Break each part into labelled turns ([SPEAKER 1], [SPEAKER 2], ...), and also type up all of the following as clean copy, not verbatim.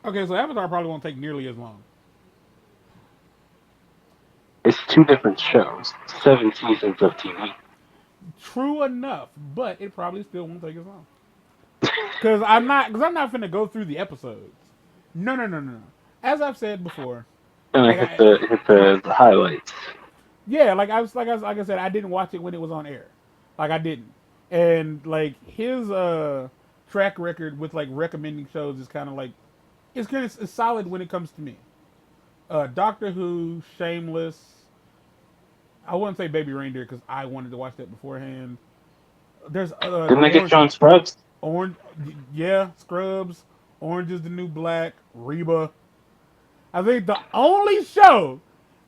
[SPEAKER 1] Okay, so Avatar probably won't take nearly as long.
[SPEAKER 2] It's two different shows, 7 seasons of TV.
[SPEAKER 1] True enough, but it probably still won't take as long. Because I'm not finna go through the episodes. No, no, no, no, no. As I've said before,
[SPEAKER 2] And I
[SPEAKER 1] like
[SPEAKER 2] hit
[SPEAKER 1] I,
[SPEAKER 2] the highlights.
[SPEAKER 1] yeah, like I said, I didn't watch it when it was on air. Like I didn't, and like his track record with like recommending shows is kind of like it's solid when it comes to me. Doctor Who, Shameless. I wouldn't say Baby Reindeer because I wanted to watch that beforehand. There's
[SPEAKER 2] Didn't I get
[SPEAKER 1] Orange,
[SPEAKER 2] John Scrubs?
[SPEAKER 1] Orange, yeah, Scrubs, Orange is the New Black, Reba. I think the only show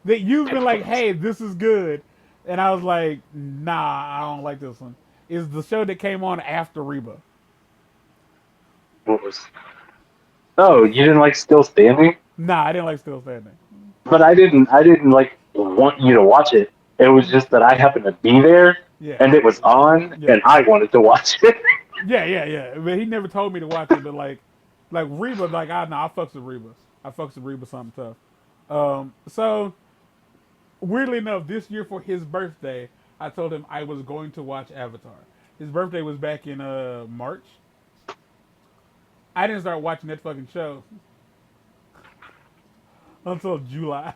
[SPEAKER 1] that you've been like, hey, this is good, and I was like, nah, I don't like this one, is the show that came on after Reba.
[SPEAKER 2] What was? Oh, you didn't like Still Standing?
[SPEAKER 1] Nah, I didn't like Still Standing.
[SPEAKER 2] But I didn't. I didn't like want you to watch it. It was just that I happened to be there,
[SPEAKER 1] Yeah,
[SPEAKER 2] and it was on,
[SPEAKER 1] yeah,
[SPEAKER 2] and I wanted to watch it.
[SPEAKER 1] yeah, yeah, yeah. But he never told me to watch it. But like Reba, like I know I fucks with Reba. I fucks with Reba something tough. So weirdly enough, this year for his birthday, I told him I was going to watch Avatar. His birthday was back in March. I didn't start watching that fucking show until July.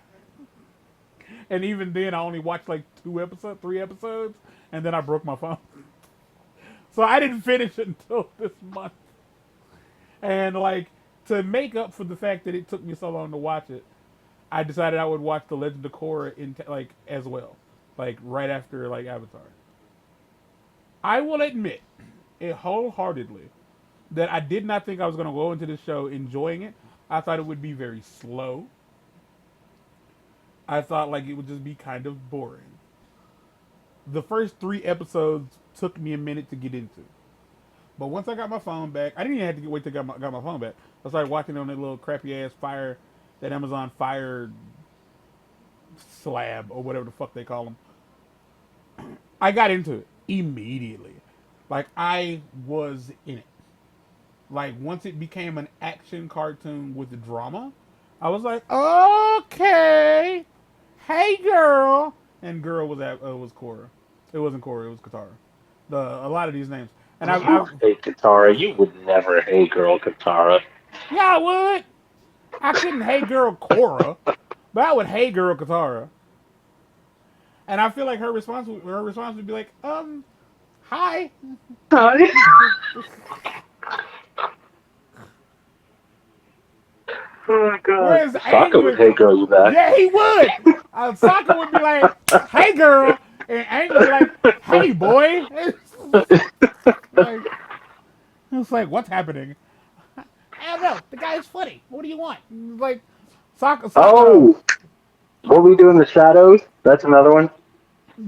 [SPEAKER 1] And even then, I only watched like 2 episodes, 3 episodes, and then I broke my phone. So I didn't finish it until this month. And like to make up for the fact that it took me so long to watch it, I decided I would watch The Legend of Korra like as well, like right after like Avatar. I will admit, it wholeheartedly, that I did not think I was going to go into this show enjoying it. I thought it would be very slow. I thought like it would just be kind of boring. The first 3 episodes took me a minute to get into. But once I got my phone back, I didn't even have to wait to got my phone back. I started watching it on that little crappy ass Fire, that Amazon Fire slab or whatever the fuck they call them. I got into it immediately. Like I was in it. Like once it became an action cartoon with drama, I was like, okay, hey girl, and girl was Korra. It wasn't Korra. It was Katara. A lot of these names, and
[SPEAKER 2] You hate Katara. You would never hate girl Katara.
[SPEAKER 1] yeah, I would. I couldn't hey girl Korra, but I would hey girl Katara. And I feel like her response would be like, hi.
[SPEAKER 2] Oh my god.
[SPEAKER 1] Whereas
[SPEAKER 2] Sokka
[SPEAKER 1] Aang
[SPEAKER 2] would
[SPEAKER 1] would,
[SPEAKER 2] hate girl you back.
[SPEAKER 1] yeah, he would. Sokka would be like, hey girl, and Aang would be like, hey boy. Like, it's like, what's happening? I don't know. The guy's funny. What do you want? Like, Sokka,
[SPEAKER 2] Oh, what we do in the shadows? That's another one.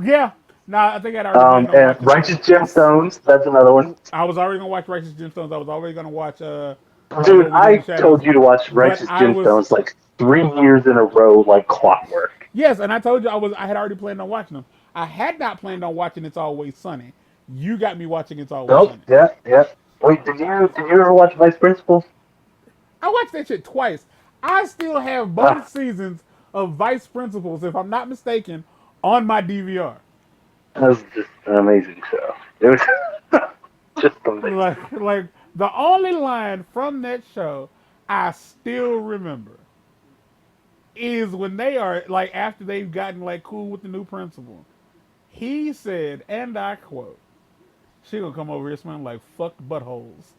[SPEAKER 1] yeah. Nah, I think I'd already planned on
[SPEAKER 2] And
[SPEAKER 1] watching that.
[SPEAKER 2] Righteous Gemstones. That's another one.
[SPEAKER 1] I was already gonna watch Righteous Gemstones. I was already gonna watch
[SPEAKER 2] Dude,
[SPEAKER 1] What We Do in the
[SPEAKER 2] I
[SPEAKER 1] Shadows.
[SPEAKER 2] told you to watch
[SPEAKER 1] But
[SPEAKER 2] Righteous
[SPEAKER 1] I was
[SPEAKER 2] Gemstones like 3 years in a row, like clockwork.
[SPEAKER 1] yes, and I told you I had already planned on watching them. I had not planned on watching It's Always Sunny. You got me watching It's Always
[SPEAKER 2] Oh,
[SPEAKER 1] Sunny.
[SPEAKER 2] yeah, yeah. Wait, did you ever watch Vice Principals?
[SPEAKER 1] I watched that shit twice. I still have both
[SPEAKER 2] Ah,
[SPEAKER 1] seasons of Vice Principals, if I'm not mistaken, on my DVR.
[SPEAKER 2] that was just an amazing show. It was just amazing.
[SPEAKER 1] Like the only line from that show I still remember is when they are like after they've gotten like cool with the new principal. He said, and I quote, "She gonna come over here smelling like fucked buttholes."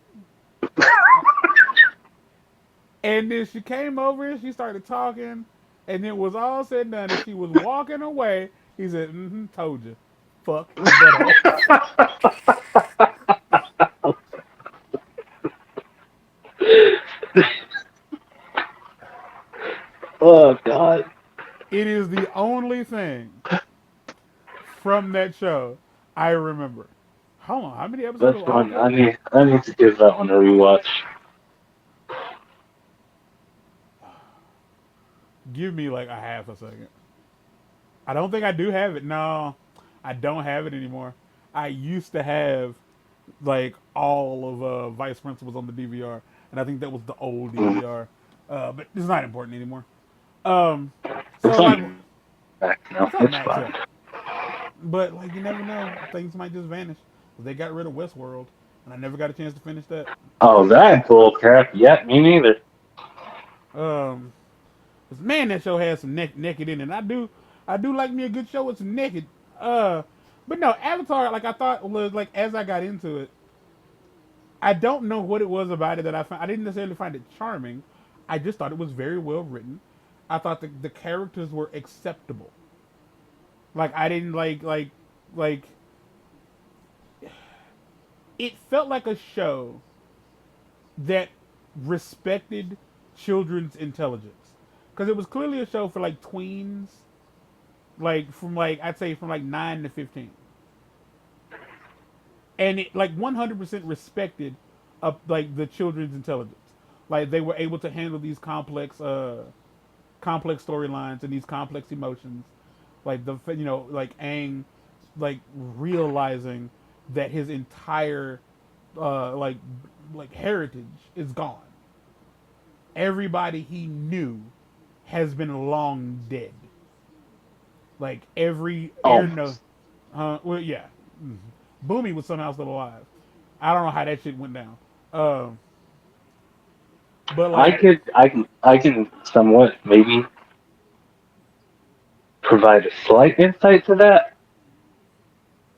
[SPEAKER 1] And then she came over and she started talking, and it was all said and done. And she was walking away. He said, "Mm-hmm, told you, fucked buttholes."
[SPEAKER 2] Oh God,
[SPEAKER 1] It is the only thing from that show I remember. Hold on, how many episodes
[SPEAKER 2] that's
[SPEAKER 1] of
[SPEAKER 2] one.
[SPEAKER 1] Arca?
[SPEAKER 2] I need to give that one a rewatch.
[SPEAKER 1] Give me like a half a second. I don't think I do have it. No, I don't have it anymore. I used to have like all of Vice Principals on the DVR, and I think that was the old
[SPEAKER 2] Mm.
[SPEAKER 1] DVR. But it's not important anymore. Um,
[SPEAKER 2] It's
[SPEAKER 1] so like,
[SPEAKER 2] on back now.
[SPEAKER 1] it's on
[SPEAKER 2] It's
[SPEAKER 1] Max,
[SPEAKER 2] fine.
[SPEAKER 1] yeah. But like, you never know, things might just vanish. They got rid of Westworld, and I never got a chance to finish that.
[SPEAKER 2] Oh, that bull crap. Yeah, me neither.
[SPEAKER 1] Um, 'Cause, man, that show has some naked in it. And I do like me a good show with some naked. Uh, but no, Avatar, like I thought was like as I got into it, I don't know what it was about it that I found. I didn't necessarily find it charming. I just thought it was very well written. I thought the characters were acceptable. Like I didn't like it felt like a show that respected children's intelligence because it was clearly a show for like tweens, like from like I'd say from like 9 to 15, and it like 100% respected like the children's intelligence. Like they were able to handle these complex storylines and these complex emotions, like like Aang, like realizing that his entire uh like heritage is gone. Everybody he knew has been long dead. Like every air no,
[SPEAKER 2] Almost.
[SPEAKER 1] well yeah, Boomy was somehow still alive. I don't know how that shit went down. Um, but like,
[SPEAKER 2] I can somewhat maybe provide a slight insight to that,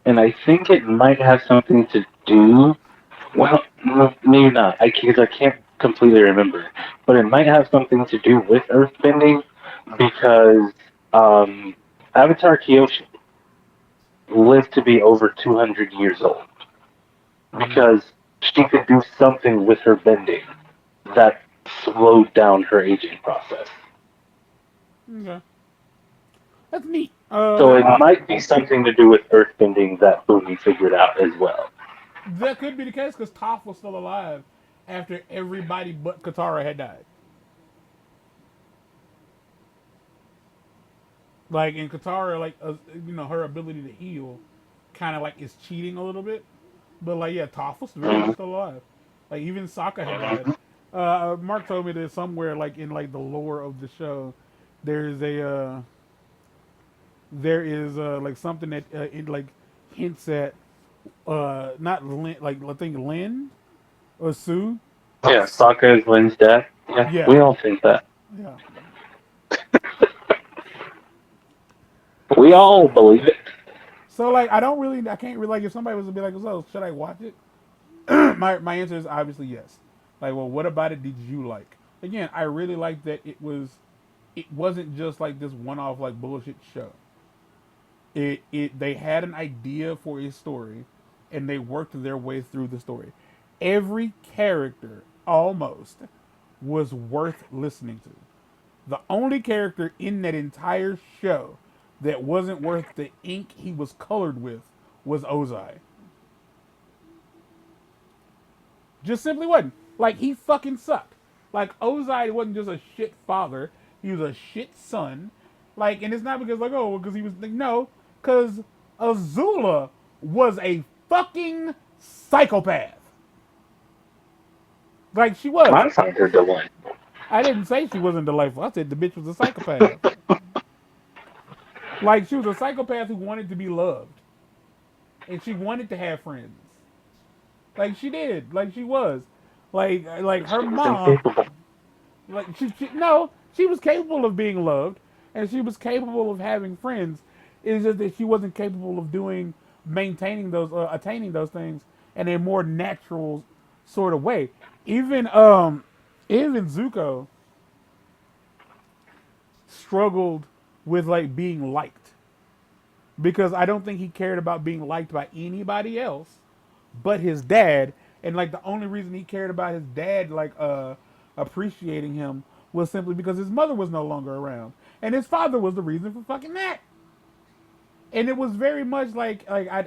[SPEAKER 2] and I think it might have something to do. Well, no, maybe not. Because I can't completely remember, but it might have something to do with earthbending because um, Avatar Kyoshi lived to be over 200 years old
[SPEAKER 1] mm,
[SPEAKER 2] because she could do something with her bending that slowed down her aging process.
[SPEAKER 1] okay, that's neat.
[SPEAKER 2] So it might be something to do with earthbending that Boomy figured out as well.
[SPEAKER 1] That could be the case because Toph was still alive after everybody but Katara had died. Like in Katara, like her ability to heal, kind of like is cheating a little bit. But like yeah, Toph was very much
[SPEAKER 2] Mhm.
[SPEAKER 1] still alive. Like even Sokka had died. Mark told me that somewhere like in like the lore of the show, there's a there is like something that it like hints at not Lin, like I think Lin or Sue.
[SPEAKER 2] Yeah, Sokka is Lynn's dad. Yeah,
[SPEAKER 1] Yeah,
[SPEAKER 2] we all think that.
[SPEAKER 1] yeah.
[SPEAKER 2] We all believe it.
[SPEAKER 1] So like I can't really like if somebody was to be like, so should I watch it? My answer is obviously yes. Like, well, what about it did you like? Again, I really liked that it wasn't just like this one off like bullshit show. It they had an idea for a story and they worked their way through the story. Every character almost was worth listening to. The only character in that entire show that wasn't worth the ink he was colored with was Ozai. Just simply wasn't. Like he fucking sucked. Like Ozai wasn't just a shit father; he was a shit son. Like, and it's not because like because he was like, no, because Azula was a fucking psychopath. Like she was.
[SPEAKER 2] I find her delightful.
[SPEAKER 1] I didn't say she wasn't delightful. I said the bitch was a psychopath. Like she was a psychopath who wanted to be loved, and she wanted to have friends. Like she did. Like she was. Like her
[SPEAKER 2] She was
[SPEAKER 1] mom.
[SPEAKER 2] incapable.
[SPEAKER 1] Like she no, she was capable of being loved, and she was capable of having friends. It's just that she wasn't capable of maintaining those, attaining those things in a more natural sort of way. Even even Zuko struggled with like being liked because I don't think he cared about being liked by anybody else but his dad. And like the only reason he cared about his dad like appreciating him was simply because his mother was no longer around, and his father was the reason for fucking that. And it was very much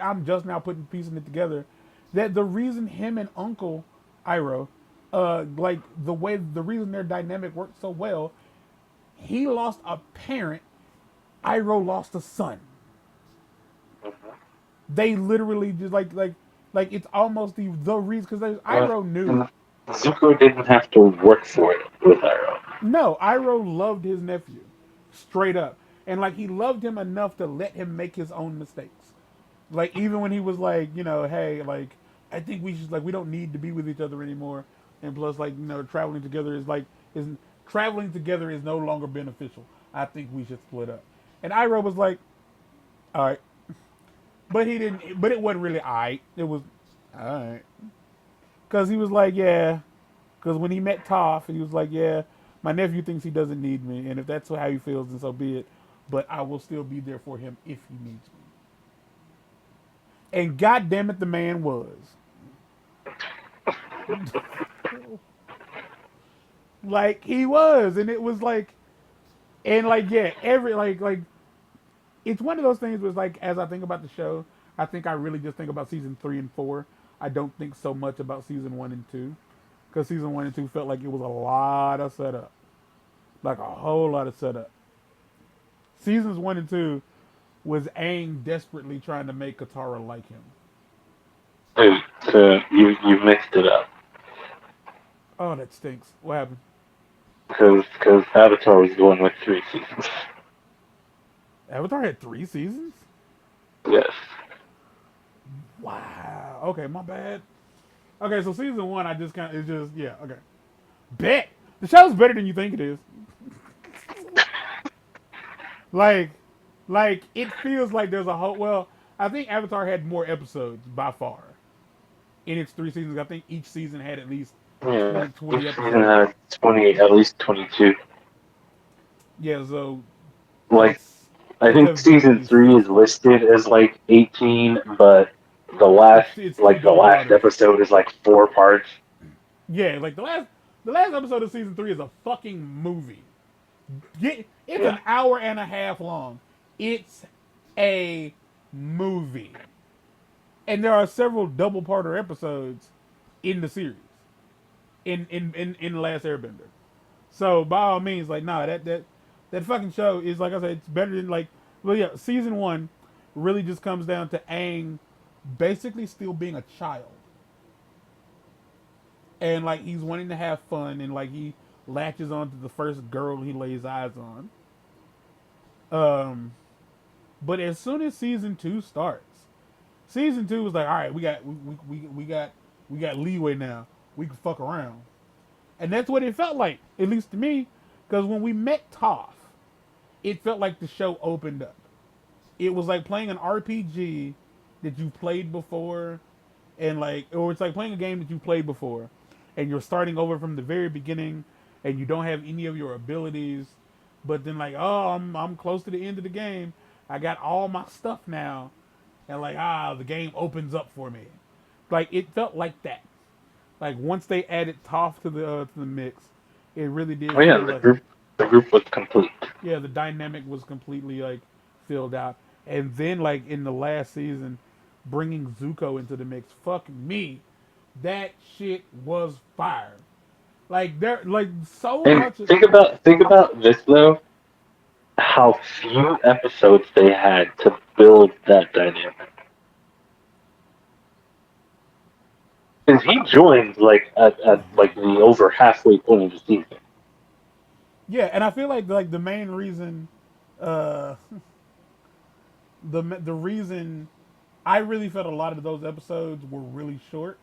[SPEAKER 1] I'm just now piecing it together that the reason him and Uncle Iroh, like the reason their dynamic worked so well, he lost a parent, Iroh lost a son. They literally just like it's almost the reason because
[SPEAKER 2] Uh,
[SPEAKER 1] Iroh knew.
[SPEAKER 2] and Zuko didn't have to work for it with Arrow.
[SPEAKER 1] No, Iroh loved his nephew, straight up, and like he loved him enough to let him make his own mistakes. Like even when he was like, hey, like I think we should, like, we don't need to be with each other anymore, and plus, like, traveling together is like is traveling together is no longer beneficial. I think we should split up. And Iroh was like, all right, but he didn't. But it wasn't really all right. It was all right because he was like, yeah. Because when he met Toph, he was like, yeah, my nephew thinks he doesn't need me, and if that's how he feels, then so be it. But I will still be there for him if he needs me. And God damn it, the man was. Like he was, and it was like, and like yeah, every like it's one of those things where it's like as I think about the show, I think I really just think about season 3 and 4. I don't think so much about season 1 and 2 because season 1 and 2 felt like it was a lot of setup, like a whole lot of setup. Seasons 1 and 2 was Aang desperately trying to make Katara like him.
[SPEAKER 2] Dude, so you mixed it up
[SPEAKER 1] Oh, that stinks. What happened?
[SPEAKER 2] because Avatar was the one with 3 seasons.
[SPEAKER 1] Avatar had 3 seasons?
[SPEAKER 2] Yes.
[SPEAKER 1] Wow. Okay, my bad. Okay, so season 1, I just kind of, it's just, yeah, okay. Bet. The show's better than you think it is. Like, it feels like there's a whole, well, I think Avatar had more episodes by far in its 3 seasons. I think each season had at least
[SPEAKER 2] Yeah.
[SPEAKER 1] 20
[SPEAKER 2] Each season
[SPEAKER 1] episodes.
[SPEAKER 2] had 20, at least 22.
[SPEAKER 1] Yeah, so
[SPEAKER 2] Like,
[SPEAKER 1] it's,
[SPEAKER 2] I
[SPEAKER 1] it's
[SPEAKER 2] think
[SPEAKER 1] a
[SPEAKER 2] season
[SPEAKER 1] very
[SPEAKER 2] 3 is
[SPEAKER 1] seasonal.
[SPEAKER 2] listed as like 18, but the last,
[SPEAKER 1] It's two
[SPEAKER 2] like, the
[SPEAKER 1] double
[SPEAKER 2] last
[SPEAKER 1] parters.
[SPEAKER 2] episode is like 4 parts.
[SPEAKER 1] Yeah, like the last episode of season 3 is a fucking movie. It's
[SPEAKER 2] Yeah.
[SPEAKER 1] an hour and a half long. It's a movie, and there are several double parter episodes in the series in the last Airbender. So by all means, like nah, that fucking show is, like I said, it's better than like, well yeah, season 1 really just comes down to Aang basically still being a child, and like he's wanting to have fun, and like he latches on to the first girl he lays eyes on. Um, but as soon as season 2 starts, season 2 was like, all right, we got leeway now. We can fuck around, and that's what it felt like, at least to me, because when we met Toph, it felt like the show opened up. It was like playing an RPG that you played before, and like, or it's like playing a game that you played before, and you're starting over from the very beginning, and you don't have any of your abilities, but then like, oh, I'm close to the end of the game. I got all my stuff now, and like, the game opens up for me. Like it felt like that. Like once they added Toph to the mix, it really did
[SPEAKER 2] Oh yeah,
[SPEAKER 1] feel like,
[SPEAKER 2] the group was complete.
[SPEAKER 1] yeah, the dynamic was completely like filled out. And then like in the last season, bringing Zuko into the mix, fuck me, that shit was fire. Like there, like so
[SPEAKER 2] And
[SPEAKER 1] much. Of,
[SPEAKER 2] think about this though, how few episodes they had to build that dynamic. Because he joined like at like the over halfway point of the season.
[SPEAKER 1] yeah, and I feel like the main reason, uh, the reason I really felt a lot of those episodes were really short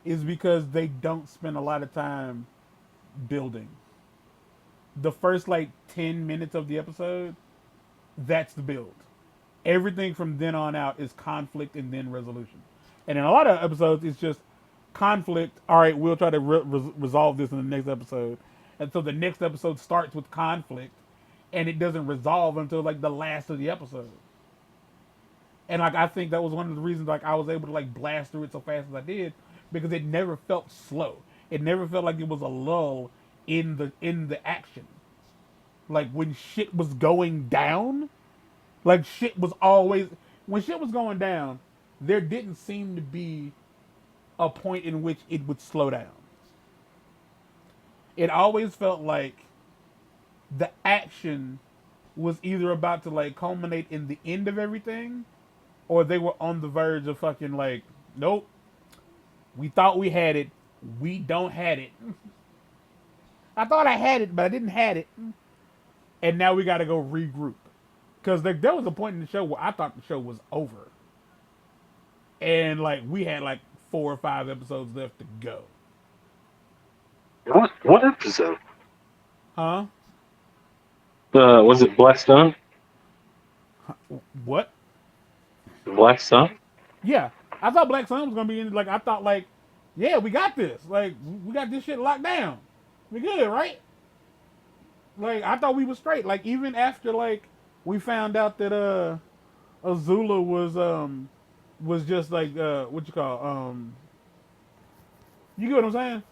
[SPEAKER 1] is because they don't spend a lot of time building. The first like 10 minutes of the episode, that's the build. Everything from then on out is conflict and then resolution. And in a lot of episodes, it's just conflict. All right, we'll try to resolve this in the next episode. And so the next episode starts with conflict, and it doesn't resolve until like the last of the episode. And like I think that was one of the reasons like I was able to like blast through it so fast as I did, because it never felt slow. It never felt like it was a lull in the action. Like when shit was going down, like shit was always, when shit was going down, there didn't seem to be a point in which it would slow down. It always felt like the action was either about to like culminate in the end of everything, or they were on the verge of fucking like, nope, we thought we had it, we don't had it. I thought I had it, but I didn't have it, and now we got to go regroup. Because there was a point in the show where I thought the show was over, and like we had like 4 or 5 episodes left to go.
[SPEAKER 2] What episode?
[SPEAKER 1] Huh?
[SPEAKER 2] Was it Black Sun?
[SPEAKER 1] What?
[SPEAKER 2] Black Sun?
[SPEAKER 1] Yeah, I thought Black Sun was gonna be in. Like I thought, like, yeah, we got this. Like we got this shit locked down. We good, right? Like I thought we was straight. Like even after like we found out that Azula was just like what you call you get what I'm saying?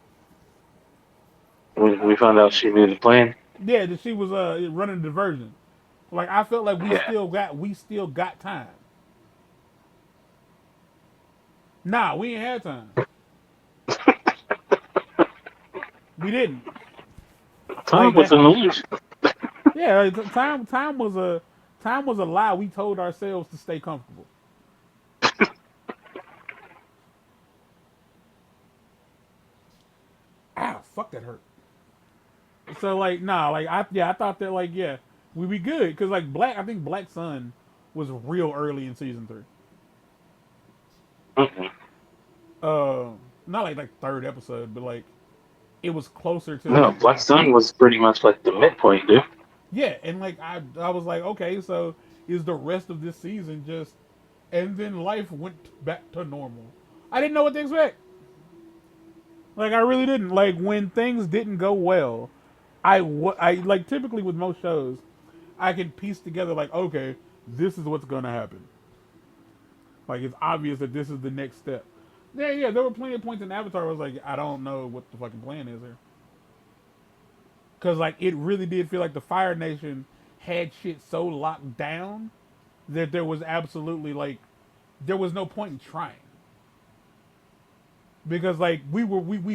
[SPEAKER 2] We found out she knew the plan.
[SPEAKER 1] Yeah, that she was running a diversion. Like I felt like
[SPEAKER 2] Yeah.
[SPEAKER 1] we still got time. Nah, we ain't had time. We didn't.
[SPEAKER 2] Time
[SPEAKER 1] Like
[SPEAKER 2] was
[SPEAKER 1] that.
[SPEAKER 2] an illusion.
[SPEAKER 1] Yeah, time was a lie we told ourselves to stay comfortable. Ow, fuck that hurt. So like nah, like I thought that like yeah we be good because like I think Black Sun was real early in season 3.
[SPEAKER 2] Mm-mm.
[SPEAKER 1] Uh, not like third episode, but like it was closer to
[SPEAKER 2] No,
[SPEAKER 1] like
[SPEAKER 2] Black Sun was pretty much like the midpoint, dude.
[SPEAKER 1] yeah, and like I was like okay, so is the rest of this season just and then life went back to normal. I didn't know what to expect. Like I really didn't. Like when things didn't go well, I like typically with most shows, I can piece together like okay, this is what's gonna happen. Like it's obvious that this is the next step. Yeah. There were plenty of points in Avatar where I was like, I don't know what the fucking plan is here. Cause like it really did feel like the Fire Nation had shit so locked down that there was absolutely like there was no point in trying. Because like we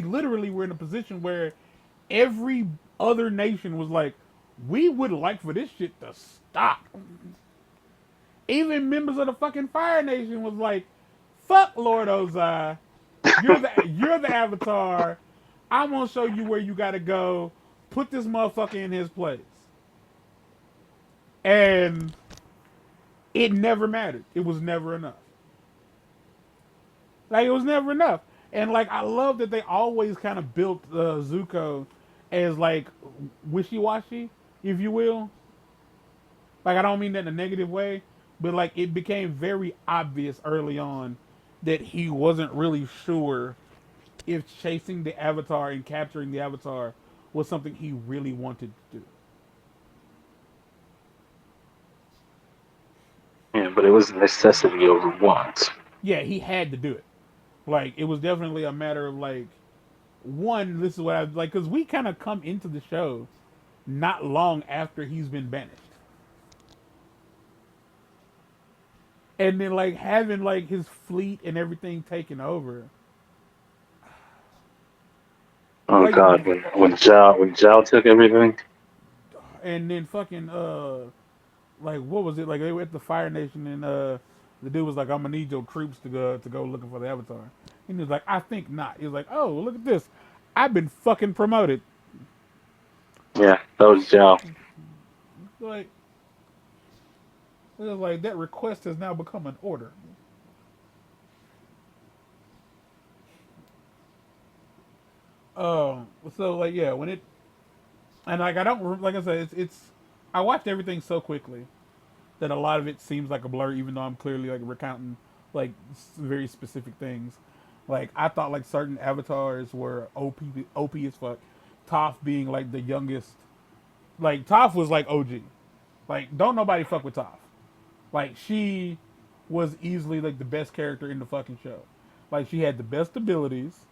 [SPEAKER 1] literally were in a position where every other nation was like, we would like for this shit to stop. Even members of the fucking Fire Nation was like, fuck Lord Ozai. You're the Avatar. I'm gonna show you where you gotta go. Put this motherfucker in his place. And it never mattered. It was never enough. Like it was never enough. And like I love that they always kind of built Zuko as like wishy-washy, if you will. Like I don't mean that in a negative way, but like it became very obvious early on that he wasn't really sure if chasing the Avatar and capturing the Avatar was something he really wanted to do.
[SPEAKER 2] Yeah, but it was necessity over want.
[SPEAKER 1] Yeah, he had to do it. Like it was definitely a matter of like one. This is what I like because we kind of come into the show not long after he's been banished, and then like having like his fleet and everything taken over.
[SPEAKER 2] Oh
[SPEAKER 1] Like
[SPEAKER 2] God, when Zhao took everything.
[SPEAKER 1] and then fucking like what was it like they were at the Fire Nation and the dude was like I'm gonna need your troops to go looking for the Avatar and he was like I think not. He was like oh look at this, I've been fucking promoted.
[SPEAKER 2] Yeah, that was Zhao.
[SPEAKER 1] Like it was like that request has now become an order. So like yeah when it and like I don't like I said it's I watched everything so quickly that a lot of it seems like a blur, even though I'm clearly like recounting like very specific things. Like I thought like certain avatars were OP as fuck. Toph being like the youngest, like Toph was like OG. Like don't nobody fuck with Toph. Like she was easily like the best character in the fucking show. Like she had the best abilities,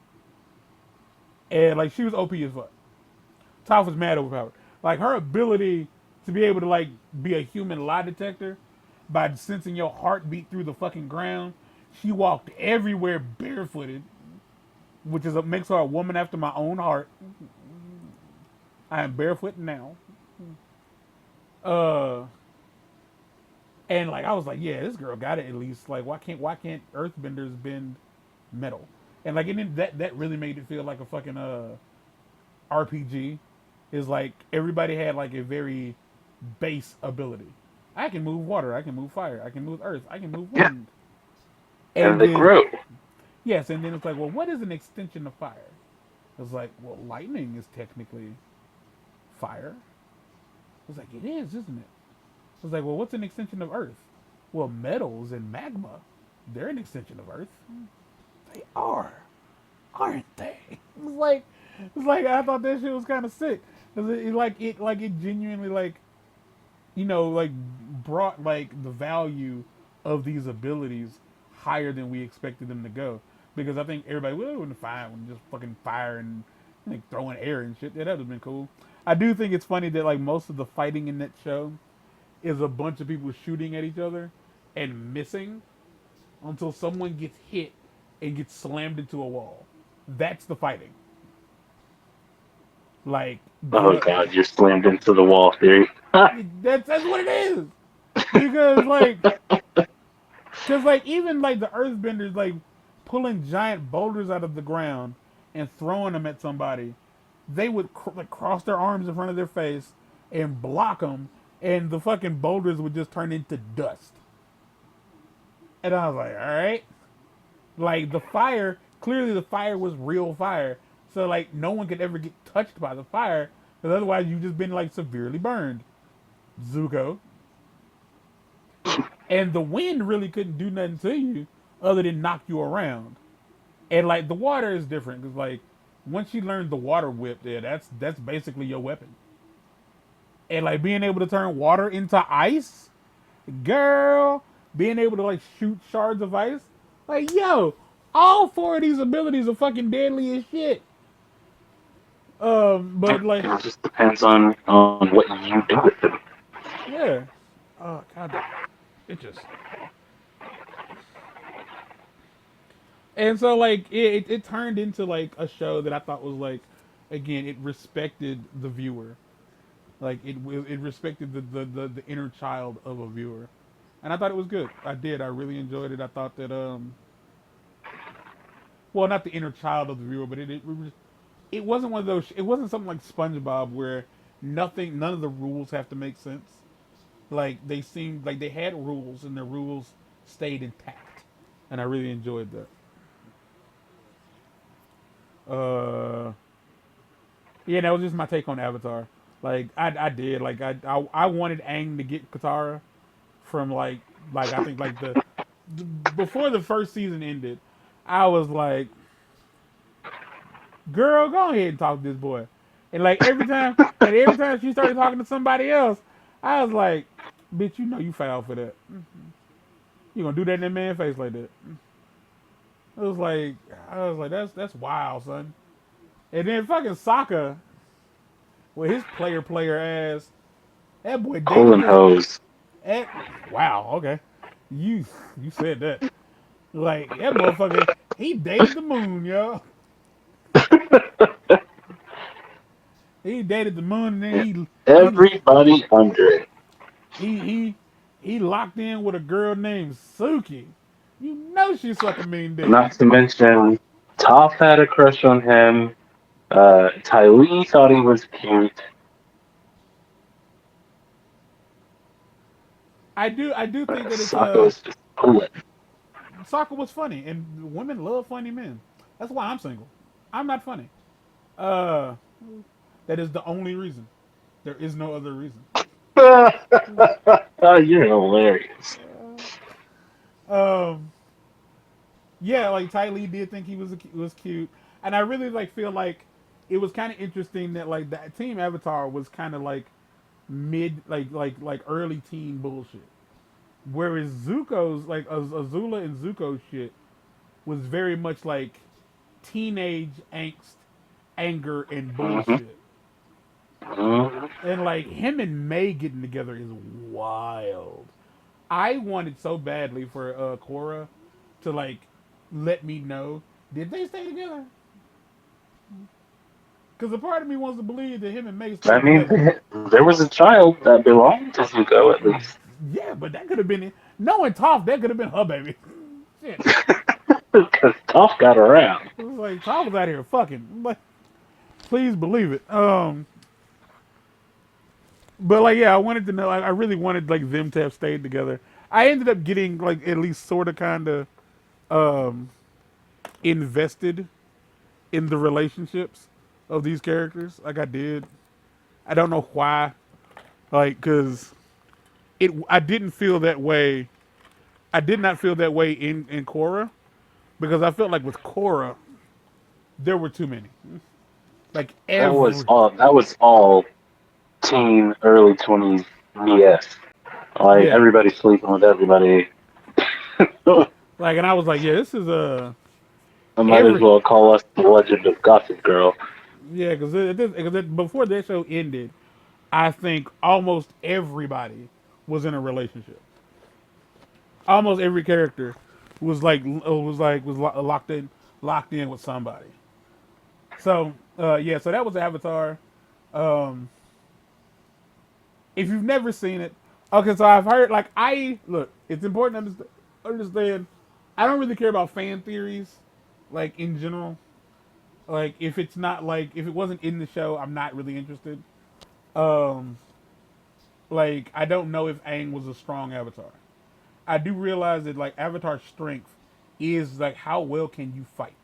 [SPEAKER 1] and like she was OP as fuck. Toph was mad overpowered. Like her ability to be able to like be a human lie detector by sensing your heartbeat through the fucking ground. She walked everywhere barefooted, which is makes her a woman after my own heart. I am barefoot now. Uh, and like I was like, yeah, this girl got it at least. Like why can't Earthbenders bend metal? And like and then that really made it feel like a fucking RPG. is like everybody had like a very base ability. I can move water, I can move fire, I can move earth, I can move
[SPEAKER 2] Yeah,
[SPEAKER 1] wind.
[SPEAKER 2] and
[SPEAKER 1] And
[SPEAKER 2] they
[SPEAKER 1] then
[SPEAKER 2] grow.
[SPEAKER 1] yes, and then it's like, well, what is an extension of fire? It's like, well, lightning is technically fire. It's like it is, isn't it? It's like, well, what's an extension of earth? Well, metals and magma, they're an extension of earth. They are, aren't they? It's like I thought that shit was kind of sick. 'Cause it genuinely like brought like the value of these abilities higher than we expected them to go. Because I think everybody wouldn't fire when just fucking fire and like throwing air and shit. Yeah, that would have been cool. I do think it's funny that like most of the fighting in that show is a bunch of people shooting at each other and missing until someone gets hit and gets slammed into a wall. That's the fighting. Like
[SPEAKER 2] Oh
[SPEAKER 1] the
[SPEAKER 2] God, you're slammed into the wall theory.
[SPEAKER 1] that's what it is. Because even like the earthbenders like pulling giant boulders out of the ground and throwing them at somebody, they would like cross their arms in front of their face and block them, and the fucking boulders would just turn into dust. And I was like, all right, like the fire. Clearly, the fire was real fire, so like no one could ever get touched by the fire, because otherwise you just been like severely burned. Zuko, and the wind really couldn't do nothing to you other than knock you around. And like the water is different because like once you learn the water whip, yeah, that's basically your weapon. And like being able to turn water into ice, girl, being able to like shoot shards of ice, like yo, all four of these abilities are fucking deadly as shit. But like,
[SPEAKER 2] It just depends on what you do with them.
[SPEAKER 1] yeah, oh god, it just and so like it turned into like a show that I thought was like, again, it respected the viewer. Like it respected the inner child of a viewer, and I thought it was good. I did. I really enjoyed it. I thought that well, not the inner child of the viewer, but it wasn't one of those. It wasn't something like SpongeBob where none of the rules have to make sense. Like they seemed like they had rules and the rules stayed intact, and I really enjoyed that. Uh, yeah, that was just my take on Avatar. Like I did like I wanted Aang to get Katara from like I think like before the first season ended, I was like, girl, go ahead and talk to this boy. And every time she started talking to somebody else, I was like, bitch, you know you foul for that. You gonna do that in that man's face like that? I was like, that's wild, son. And then fucking Sokka with his player ass, that boy dated
[SPEAKER 2] Pulling
[SPEAKER 1] the
[SPEAKER 2] hose.
[SPEAKER 1] that, wow, okay. You you said that. Like that motherfucker, he dated the moon, yo. He dated the moon, and then
[SPEAKER 2] Everybody under it.
[SPEAKER 1] he he he locked in with a girl named Suki. You know she suck a mean dick.
[SPEAKER 2] Not to mention, Toph had a crush on him. Ty Lee thought he was cute.
[SPEAKER 1] I do think that it's
[SPEAKER 2] Sokka was just pulling.
[SPEAKER 1] soccer was funny, and women love funny men. That's why I'm single. I'm not funny. Uh, that is the only reason. There is no other reason.
[SPEAKER 2] You're hilarious.
[SPEAKER 1] Um, yeah, like Ty Lee did think he was cute, and I really like feel like it was kind of interesting that like that Team Avatar was kind of like mid like early teen bullshit, whereas Zuko's like Azula and Zuko's shit was very much like teenage angst, anger, and
[SPEAKER 2] Mm-hmm.
[SPEAKER 1] bullshit.
[SPEAKER 2] Mm-hmm.
[SPEAKER 1] And like him and May getting together is wild. I wanted so badly for Korra to like let me know, did they stay together? Because a part of me wants to believe that him and May
[SPEAKER 2] I
[SPEAKER 1] stayed
[SPEAKER 2] mean,
[SPEAKER 1] together.
[SPEAKER 2] there was a child that belonged to Zuko at least.
[SPEAKER 1] Yeah, but that could have been it. Knowing Toph, that could have been her baby. Shit.
[SPEAKER 2] Because Toph got around.
[SPEAKER 1] It was like Toph was out here fucking. Like, please believe it. But like, yeah, I wanted to know. Like, I really wanted like them to have stayed together. I ended up getting like at least sort of kind of um, invested in the relationships of these characters. Like I did. I don't know why. Like, cause it. I didn't feel that way. I did not feel that way in Korra because I felt like with Korra there were too many. Like every.
[SPEAKER 2] That was all teen, early 20s BS. Like
[SPEAKER 1] Yeah.
[SPEAKER 2] everybody sleeping with everybody. I
[SPEAKER 1] Like, and I was like, yeah, this is a
[SPEAKER 2] might as
[SPEAKER 1] every.
[SPEAKER 2] well call us the Legend of Gossip Girl.
[SPEAKER 1] Yeah, because before that show ended, I think almost everybody was in a relationship. Almost every character was locked in with somebody. So yeah, so that was Avatar. Um, if you've never seen it, okay, so I've heard like I look. It's important to understand. I don't really care about fan theories, like in general. Like if it's not like if it wasn't in the show, I'm not really interested. Um, like I don't know if Aang was a strong Avatar. I do realize that like Avatar's strength is like how well can you fight.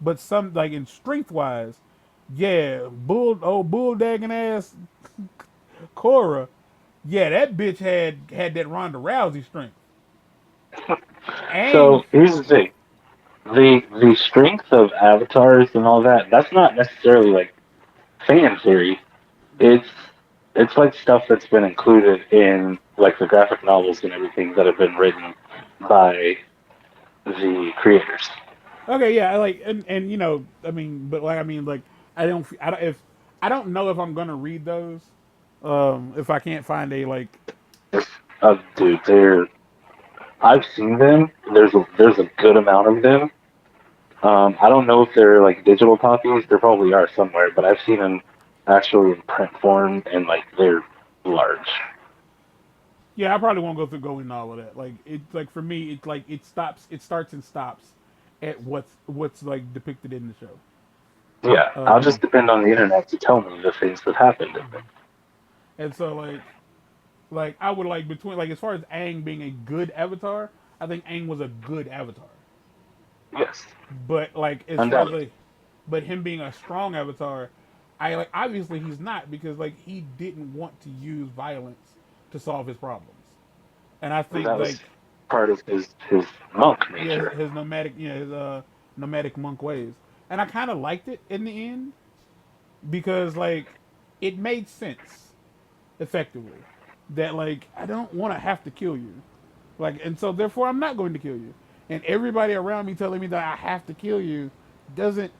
[SPEAKER 1] But some like in strength wise, yeah, bull dagging ass Korra, yeah, that bitch had that Ronda Rousey strength. Aang,
[SPEAKER 2] So here's the thing: the strength of avatars and all that. That's not necessarily like fan theory. It's it's like stuff that's been included in like the graphic novels and everything that have been written by the creators.
[SPEAKER 1] okay, yeah, like and you know, I mean, but like I mean, like I don't if I don't know if I'm gonna read those. If I can't find a like
[SPEAKER 2] Dude, I've seen them. There's a good amount of them. I don't know if they're like digital copies. There probably are somewhere, but I've seen them actually in print form, and like they're large.
[SPEAKER 1] yeah, I probably won't go into all of that. Like it's like for me, it's like it starts and stops at what's like depicted in the show.
[SPEAKER 2] Yeah, I'll
[SPEAKER 1] Um,
[SPEAKER 2] just depend on the internet to tell me the things that happened in it.
[SPEAKER 1] and so like I would like between like as far as Aang being a good avatar, I think Aang was a good avatar.
[SPEAKER 2] Yes,
[SPEAKER 1] But like as far as
[SPEAKER 2] undoubtedly.
[SPEAKER 1] like, but him being a strong avatar, I like obviously he's not because like he didn't want to use violence to solve his problems, and I think
[SPEAKER 2] That was
[SPEAKER 1] like
[SPEAKER 2] part of his monk
[SPEAKER 1] yeah
[SPEAKER 2] nature.
[SPEAKER 1] his nomadic his nomadic monk ways, and I kind of liked it in the end because like it made sense effectively that like I don't want to have to kill you, like and so therefore I'm not going to kill you, and everybody around me telling me that I have to kill you doesn't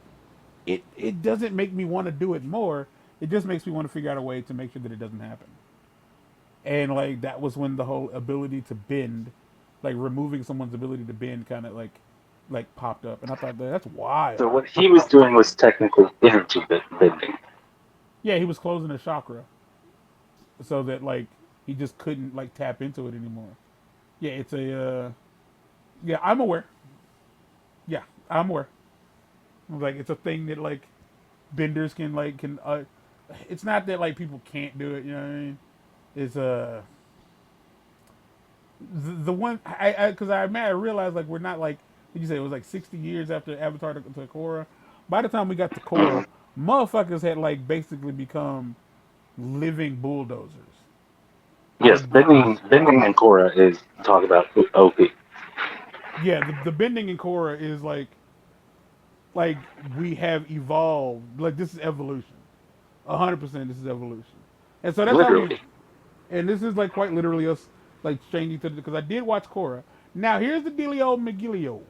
[SPEAKER 1] it doesn't make me want to do it more. It just makes me want to figure out a way to make sure that it doesn't happen. And like that was when the whole ability to bend, like removing someone's ability to bend, kind of like popped up. And I thought that's
[SPEAKER 2] So
[SPEAKER 1] wild.
[SPEAKER 2] what he was doing was technically energy bending.
[SPEAKER 1] Yeah, he was closing a chakra so that like he just couldn't like tap into it anymore. Yeah, it's a yeah. I'm aware. Yeah, I'm aware. Like it's a thing that like benders can. It's not that like people can't do it. You know what I mean? It's the one I because I realized like we're not like did you say it was like 60 years after Avatar to Korra. By the time we got to Korra, motherfuckers had like basically become living bulldozers.
[SPEAKER 2] Yes,
[SPEAKER 1] Like
[SPEAKER 2] bending in Korra is talk about OP.
[SPEAKER 1] yeah, the bending in Korra is like we have evolved. Like this is evolution. 100% this is evolution. And so that's how we
[SPEAKER 2] Literally.
[SPEAKER 1] and this is like quite literally us like changing to because I did watch Korra. Now here's the dealio McGillio.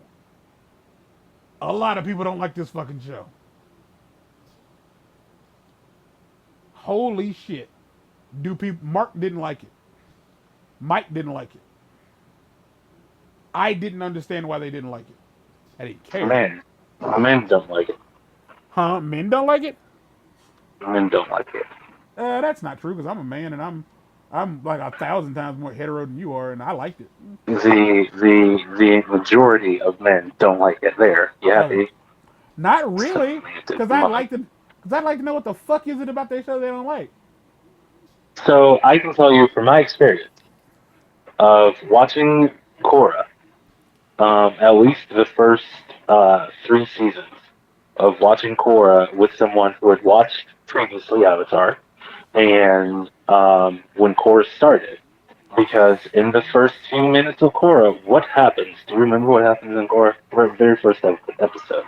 [SPEAKER 1] A lot of people don't like this fucking show. Holy shit. Do people Mark didn't like it. Mike didn't like it. I didn't understand why they didn't like it. I didn't care.
[SPEAKER 2] Men, men don't like it.
[SPEAKER 1] Huh? Men don't like it?
[SPEAKER 2] Men don't like it.
[SPEAKER 1] That's not true because I'm a man and I'm like 1,000 times more hetero than you are and I liked it.
[SPEAKER 2] The majority of men don't like it. There, you
[SPEAKER 1] Okay.
[SPEAKER 2] happy?
[SPEAKER 1] Not really,
[SPEAKER 2] Semantic
[SPEAKER 1] because I'd
[SPEAKER 2] mind.
[SPEAKER 1] like to because I'd like to know what the fuck is it about that show they don't like.
[SPEAKER 2] So I can tell you from my experience of watching Korra, at least the first 3 seasons of watching Korra with someone who had watched previously Avatar, and when Korra started. Because in the first few minutes of Korra, what happens? Do you remember what happens in Korra? Very first episode.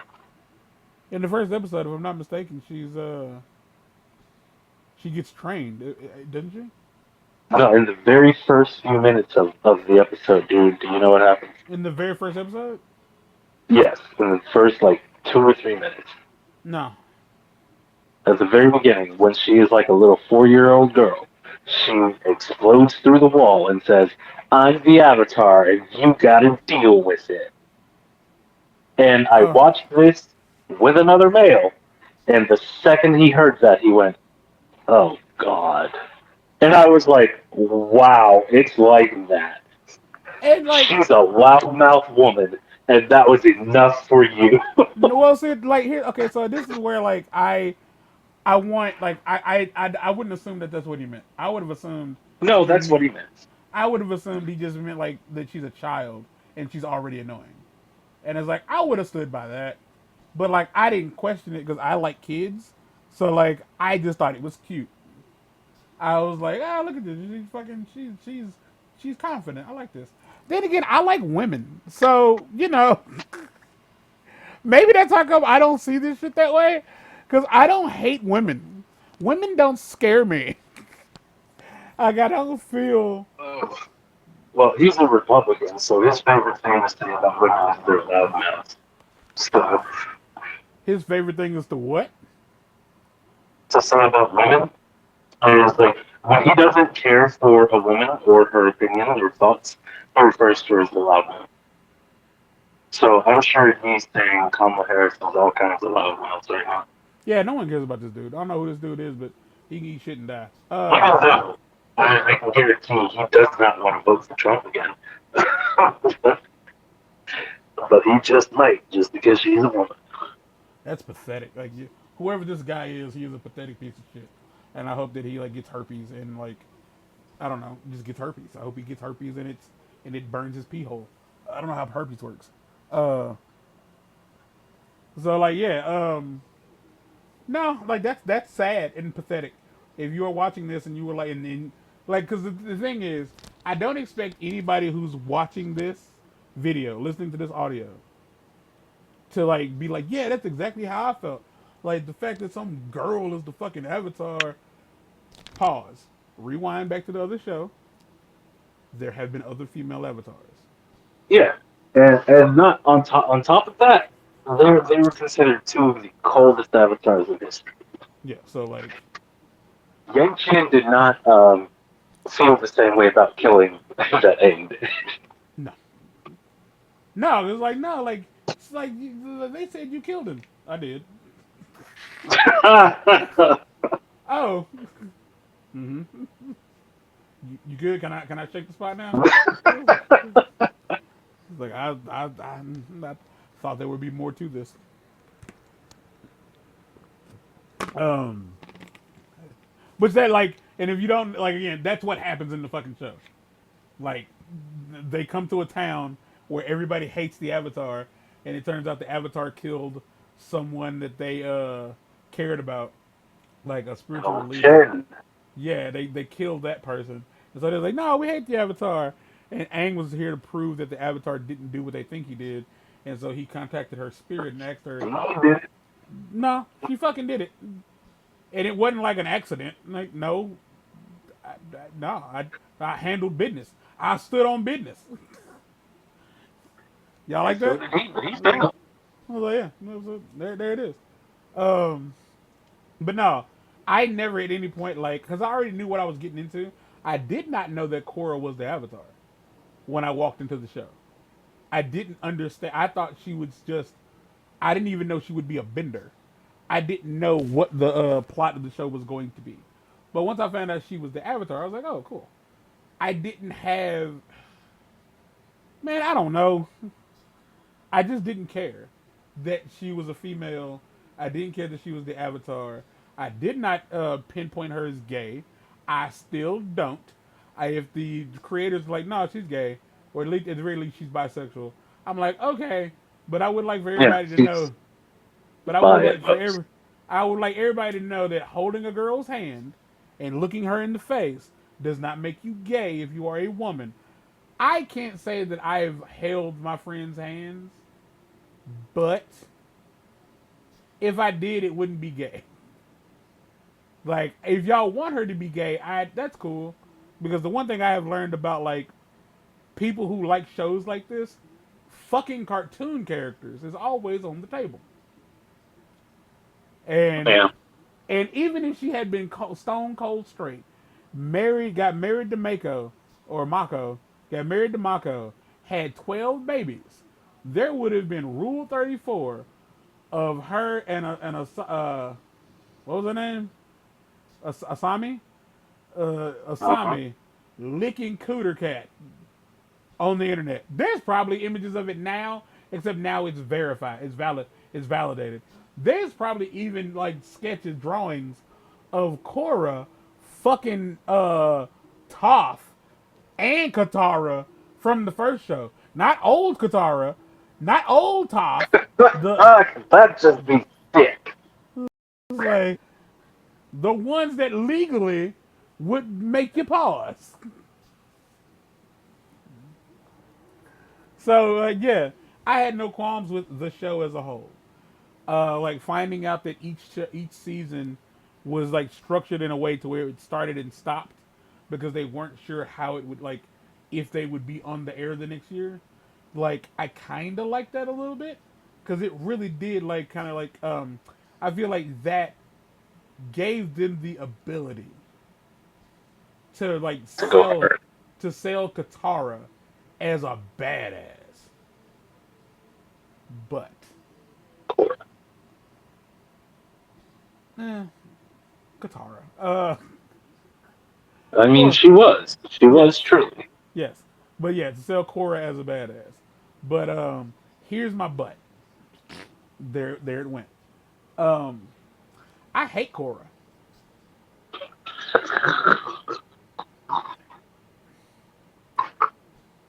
[SPEAKER 1] In the first episode, if I'm not mistaken, she gets trained, doesn't she?
[SPEAKER 2] No, in the very first few minutes of the episode, dude, do you know what happens?
[SPEAKER 1] In the very first episode?
[SPEAKER 2] Yes, in the first like 2 or 3 minutes.
[SPEAKER 1] No.
[SPEAKER 2] At the very beginning, when she is like a little 4-year-old girl, she explodes through the wall and says, I'm the Avatar and you gotta deal with it. And I
[SPEAKER 1] Oh,
[SPEAKER 2] watched this with another male, and the second he heard that, he went, oh God. And I was like, wow, it's like that.
[SPEAKER 1] and like,
[SPEAKER 2] She's a loudmouth woman, and that was enough for you.
[SPEAKER 1] well, see, like here, okay, so this is where like I want like I wouldn't assume that that's what he meant. I would have assumed
[SPEAKER 2] No,
[SPEAKER 1] he
[SPEAKER 2] that's what he
[SPEAKER 1] meant
[SPEAKER 2] meant.
[SPEAKER 1] I would have assumed he just meant like that she's a child and she's already annoying. And it's like I would have stood by that, but like I didn't question it because I like kids, so like I just thought it was cute. I was like, oh look at this, she's confident. I like this. Then again, I like women, so maybe that's how come I don't see this shit that way, because I don't hate women. Women don't scare me. Like I don't feel
[SPEAKER 2] Well, he's a Republican, so his favorite thing to say about women is their loudmouths. So,
[SPEAKER 1] his favorite thing is to what?
[SPEAKER 2] to say about women is like, when he doesn't care for a woman or her opinion or thoughts, he refers to her as the loudmouth. So I'm sure he's saying Kamala Harris has all kinds of loudmouths right now.
[SPEAKER 1] Yeah, no one cares about this dude. I don't know who this dude is, but he can eat shit and die.
[SPEAKER 2] Even though I can guarantee he does not want to vote for Trump again. But he just might, just because she's a woman.
[SPEAKER 1] That's pathetic. Like whoever this guy is, he is a pathetic piece of shit. And I hope that he like gets herpes and like I don't know, just gets herpes. I hope he gets herpes and it burns his pee hole. I don't know how herpes works. Uh, so like yeah, no, like that's sad and pathetic. If you are watching this and you were like, and like, because the thing is, I don't expect anybody who's watching this video, listening to this audio, to like be like, yeah, that's exactly how I felt. Like the fact that some girl is the fucking avatar. Pause. Rewind back to the other show. There have been other female avatars.
[SPEAKER 2] Yeah, and not on top of that, they were considered two of the coldest avatars in history.
[SPEAKER 1] Yeah, so like,
[SPEAKER 2] Yang Chen did not feel the same way about killing that Aang did.
[SPEAKER 1] no, no, it's like no, like it's like they said you killed him. I did. Oh, mm-hmm. You good? Can I shake the spot now? It's like I thought there would be more to this. Um, but that like, and if you don't like, again, that's what happens in the fucking show. Like, they come to a town where everybody hates the Avatar, and it turns out the Avatar killed someone that they cared about, like a spiritual
[SPEAKER 2] Oh,
[SPEAKER 1] leader.
[SPEAKER 2] Chen.
[SPEAKER 1] Yeah, they killed that person, and so they're like, no, we hate the Avatar. And Aang was here to prove that the Avatar didn't do what they think he did, and so he contacted her spirit and asked her,
[SPEAKER 2] He did it.
[SPEAKER 1] no, she fucking did it, and it wasn't like an accident. Like, no, no, I handled business. I stood on business. Y'all like
[SPEAKER 2] So
[SPEAKER 1] that?
[SPEAKER 2] did he, but he's dead.
[SPEAKER 1] I was like, yeah, there it is. Um, but no, I never at any point like because I already knew what I was getting into. I did not know that Korra was the Avatar when I walked into the show. I didn't understand. I thought she was just. I didn't even know she would be a bender. I didn't know what the plot of the show was going to be. But once I found out she was the Avatar, I was like, oh, cool. I didn't have. Man, I don't know. I just didn't care that she was a female. I didn't care that she was the Avatar. I did not pinpoint her as gay. I still don't. If the creator's like, no, she's gay, or at the very least she's bisexual, I'm like, okay, but I would like for
[SPEAKER 2] Yeah,
[SPEAKER 1] everybody to
[SPEAKER 2] she's
[SPEAKER 1] know. But I would
[SPEAKER 2] bi at
[SPEAKER 1] like for
[SPEAKER 2] most.
[SPEAKER 1] I would like everybody to know that holding a girl's hand and looking her in the face does not make you gay if you are a woman. I can't say that I've held my friend's hands, but if I did, it wouldn't be gay. Like, if y'all want her to be gay, that's cool. Because the one thing I have learned about like people who like shows like this, fucking cartoon characters is always on the table. And
[SPEAKER 2] Yeah.
[SPEAKER 1] and even if she had been stone cold straight, got married to Mako or Mako, got married to Mako, had 12 babies, there would have been Rule 34 of her and what was her name? Asami,
[SPEAKER 2] Uh-huh.
[SPEAKER 1] Asami licking Cooter Cat on the internet. There's probably images of it now, except now it's verified, it's valid, it's validated. There's probably even like sketches, drawings of Korra fucking Toph and Katara from the first show. Not old Katara, not old Toph. The
[SPEAKER 2] That'd just be sick.
[SPEAKER 1] like the ones that legally would make you pause. So yeah, I had no qualms with the show as a whole. Like finding out that each season was like structured in a way to where it started and stopped because they weren't sure how it would like if they would be on the air the next year. Like I kind of like that a little bit because it really did like kind of like I feel like that gave them the ability to like
[SPEAKER 2] To go
[SPEAKER 1] sell
[SPEAKER 2] hard.
[SPEAKER 1] Katara as a badass, but eh, Katara.
[SPEAKER 2] I mean,
[SPEAKER 1] Korra.
[SPEAKER 2] she was. She was
[SPEAKER 1] Yes,
[SPEAKER 2] truly.
[SPEAKER 1] yes, but yeah, to sell Korra as a badass. But here's my butt. There it went. Um, I hate Korra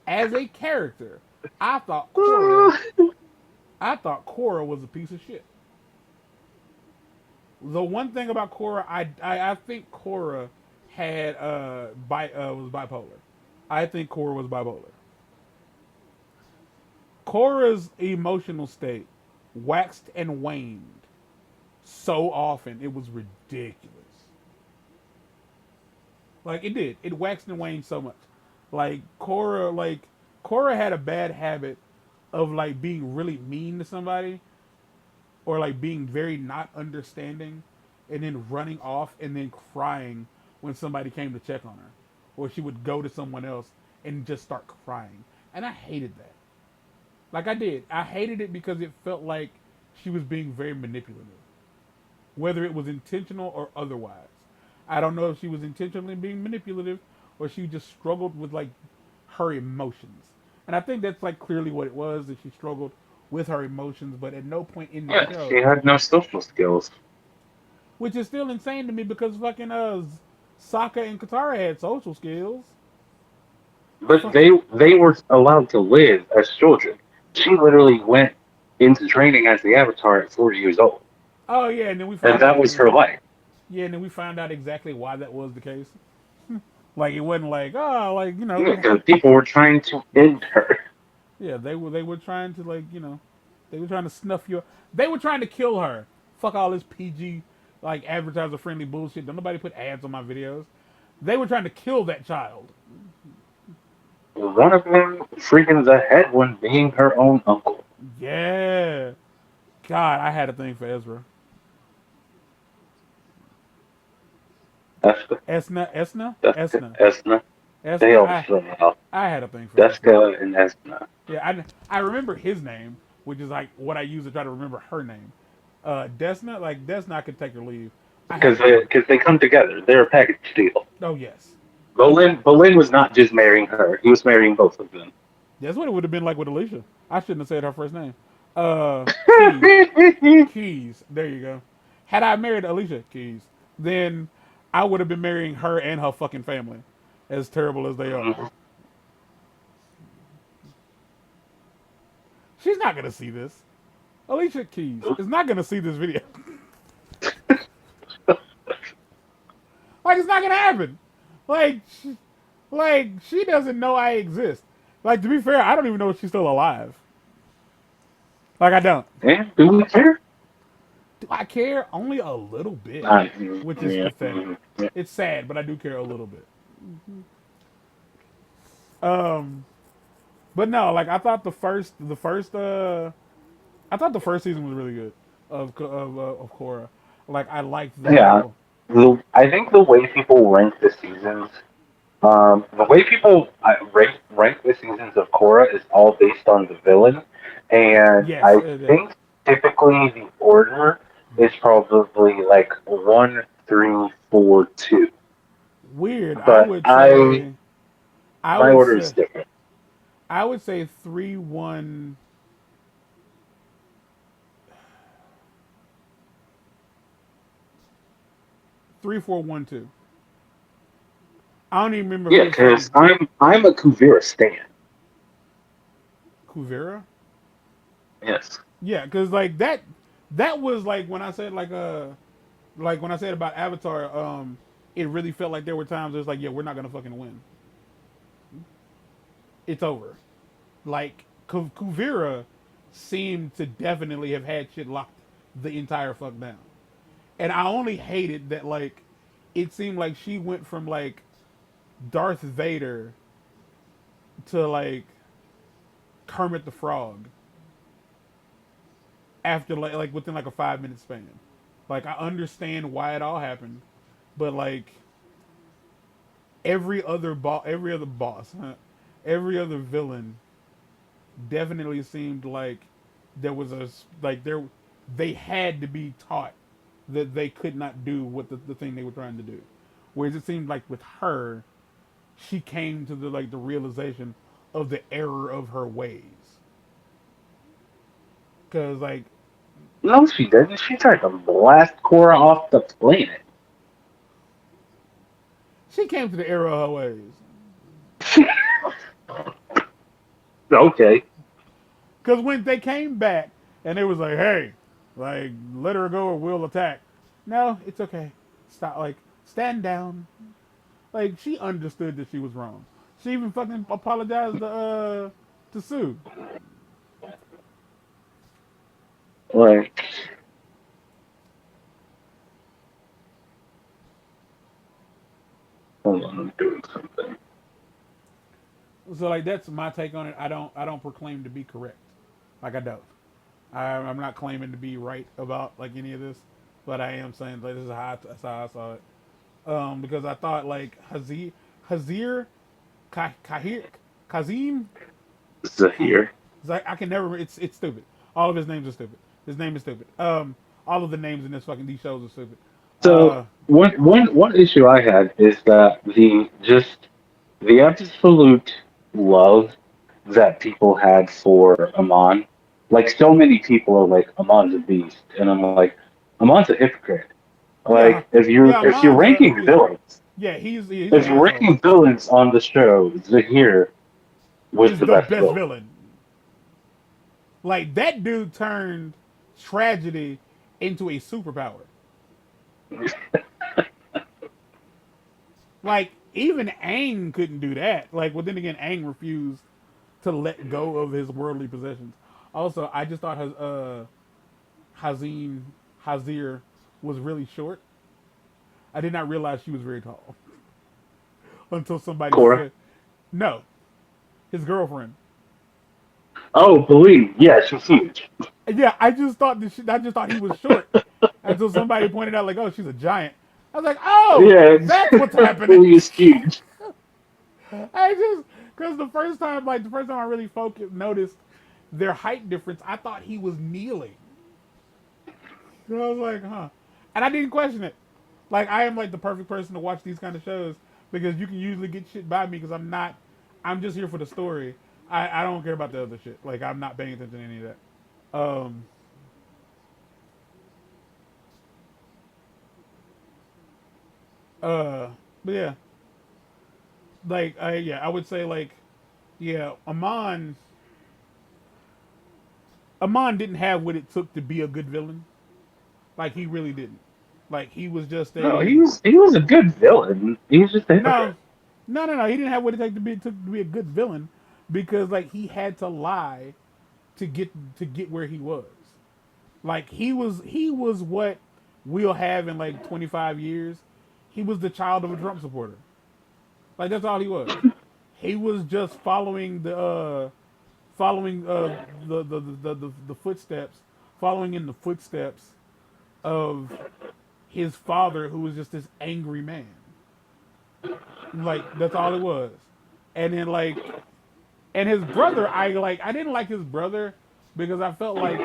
[SPEAKER 1] as a character. I thought Korra. I thought Korra was a piece of shit. The one thing about Korra, I think Korra had was bipolar. I think Korra was bipolar. Korra's emotional state waxed and waned so often it was ridiculous. Like it did. It waxed and waned so much. Korra had a bad habit of like being really mean to somebody or like being very not understanding and then running off and then crying when somebody came to check on her. Or she would go to someone else and just start crying. And I hated that. Like I did. I hated it because it felt like she was being very manipulative. Whether it was intentional or otherwise. I don't know if she was intentionally being manipulative or she just struggled with like her emotions. And I think that's like clearly what it was that she struggled with her emotions, but at no point in the
[SPEAKER 2] Yeah, she
[SPEAKER 1] show,
[SPEAKER 2] had no social skills.
[SPEAKER 1] which is still insane to me because fucking Sokka and Katara had social skills.
[SPEAKER 2] But
[SPEAKER 1] Fuck.
[SPEAKER 2] they were allowed to live as children. She literally went into training as the Avatar at 40 years old,
[SPEAKER 1] Oh yeah, and then we
[SPEAKER 2] and
[SPEAKER 1] found
[SPEAKER 2] that
[SPEAKER 1] out.
[SPEAKER 2] was her life.
[SPEAKER 1] Yeah, and then we found out exactly why that was the case. Like it wasn't like like
[SPEAKER 2] Yeah, because people were trying to end her.
[SPEAKER 1] yeah, they were trying to like they were trying to snuff you. They were trying to kill her. Fuck all this PG like advertiser friendly bullshit. Don't nobody put ads on my videos. They were trying to kill that child.
[SPEAKER 2] One of them freaking the head one being her own uncle.
[SPEAKER 1] Yeah, God, I had a thing for Ezra.
[SPEAKER 2] Deska,
[SPEAKER 1] Esna,
[SPEAKER 2] Esna. They
[SPEAKER 1] Esna.
[SPEAKER 2] all
[SPEAKER 1] I
[SPEAKER 2] fill out.
[SPEAKER 1] I had a thing for Esna.
[SPEAKER 2] Deska and Esna.
[SPEAKER 1] Yeah, I remember his name, which is like what I use to try to remember her name. Desna, like Desna, I could take or leave. I had a
[SPEAKER 2] Because
[SPEAKER 1] thing.
[SPEAKER 2] they come together. They're a package deal.
[SPEAKER 1] Oh yes,
[SPEAKER 2] Bolin was not just marrying her; he was marrying both of them.
[SPEAKER 1] that's what it would have been like with Alicia. I shouldn't have said her first name. Keys, Keys. There you go. Had I married Alicia Keys, then I would have been marrying her and her fucking family, as terrible as they are.
[SPEAKER 2] Mhm.
[SPEAKER 1] She's not gonna see this. Alicia Keys is not gonna see this video. Like it's not gonna happen. Like, she doesn't know I exist. Like to be fair, I don't even know if she's still alive. Like I don't.
[SPEAKER 2] And do we care?
[SPEAKER 1] Do I care? Only a little bit, which is
[SPEAKER 2] Yeah.
[SPEAKER 1] pathetic.
[SPEAKER 2] Yeah.
[SPEAKER 1] It's sad, but I do care a little bit. Um, but no, like I thought the first season was really good of Korra. Like I liked the
[SPEAKER 2] Yeah.
[SPEAKER 1] whole.
[SPEAKER 2] I think the way people rank the seasons, the way people rank the seasons of Korra is all based on the villain, and
[SPEAKER 1] Yes,
[SPEAKER 2] I think typically the order is probably like 1, 3, 4, 2.
[SPEAKER 1] weird.
[SPEAKER 2] But
[SPEAKER 1] I
[SPEAKER 2] my
[SPEAKER 1] would
[SPEAKER 2] order is
[SPEAKER 1] say
[SPEAKER 2] different.
[SPEAKER 1] I would say 3-1, 3-4-1-2. I don't even remember
[SPEAKER 2] Yeah,
[SPEAKER 1] who started
[SPEAKER 2] because I'm a Kuvira stan.
[SPEAKER 1] Kuvira.
[SPEAKER 2] Yes.
[SPEAKER 1] Yeah, because like that was like when I said like when I said about Avatar, it really felt like there were times it was like, yeah, we're not gonna fucking win. It's over. Like Kuvira seemed to definitely have had shit locked the entire fuck down. And I only hated that like it seemed like she went from like Darth Vader to like Kermit the Frog after like within like a 5 minute span. Like I understand why it all happened, but like every other boss, huh? Every other villain definitely seemed like there was a like there they had to be taught that they could not do what the thing they were trying to do. Whereas it seemed like with her, she came to the realization of the error of her ways. Cause like
[SPEAKER 2] No, she didn't. She tried to blast Korra off the planet.
[SPEAKER 1] she came to the error of her ways.
[SPEAKER 2] Okay.
[SPEAKER 1] Cause when they came back and it was like, hey, like let her go or we'll attack. No, it's okay. Stop. Like stand down. Like she understood that she was wrong. She even fucking apologized to Sue.
[SPEAKER 2] Like, hold on, I'm doing something.
[SPEAKER 1] So like that's my take on it. I don't proclaim to be correct. Like I don't. I'm not claiming to be right about like any of this, but I am saying like this is that's how I saw it. Because I thought like Hazir, Kahir, Kazim,
[SPEAKER 2] Zahir.
[SPEAKER 1] I can never. It's stupid. All of his names are stupid. His name is stupid. All of the names in this fucking these shows are stupid.
[SPEAKER 2] So
[SPEAKER 1] Uh,
[SPEAKER 2] one issue I had is that the absolute love that people had for Amon, like so many people are like Amon's a beast, and I'm like Amon's a hypocrite.
[SPEAKER 1] yeah,
[SPEAKER 2] Like if you're
[SPEAKER 1] yeah.
[SPEAKER 2] if you're
[SPEAKER 1] Mine's a
[SPEAKER 2] ranking
[SPEAKER 1] beast.
[SPEAKER 2] villains,
[SPEAKER 1] Yeah, he's an
[SPEAKER 2] if you're
[SPEAKER 1] asshole.
[SPEAKER 2] ranking villains on the show, Zahir was
[SPEAKER 1] Is
[SPEAKER 2] the
[SPEAKER 1] the
[SPEAKER 2] best
[SPEAKER 1] best
[SPEAKER 2] villain.
[SPEAKER 1] villain. Like that dude turned tragedy into a superpower. Like even Aang couldn't do that. Like, well, then again, Aang refused to let go of his worldly possessions. Also, I just thought Hazim Hazir was really short. I did not realize she was very tall until somebody
[SPEAKER 2] Korra.
[SPEAKER 1] said, "No, his girlfriend."
[SPEAKER 2] Oh, believe. Yeah, she's huge.
[SPEAKER 1] Yeah, I just thought he was short until somebody pointed out, like, "Oh, she's a giant." I was like, "Oh,
[SPEAKER 2] Yeah,
[SPEAKER 1] that's what's happening."
[SPEAKER 2] Believe is huge.
[SPEAKER 1] I just because the first time I really noticed their height difference, I thought he was kneeling. So I was like, huh, and I didn't question it. Like I am like the perfect person to watch these kind of shows because you can usually get shit by me because I'm not. I'm just here for the story. I don't care about the other shit. Like I'm not paying attention to any of that. Uh, but yeah, I would say yeah, Amon didn't have what it took to be a good villain. Like he really didn't. Like he was just
[SPEAKER 2] No,
[SPEAKER 1] a
[SPEAKER 2] he was a good villain. He was just a hypocrite.
[SPEAKER 1] no, no. He didn't have what it took to be a good villain because like he had to lie to get where he was. Like he was what we'll have in like 25 years. He was the child of a Trump supporter. Like that's all he was. He was just following the footsteps, following in the footsteps of his father, who was just this angry man. Like that's all it was. And then and his brother, I didn't like his brother because I felt like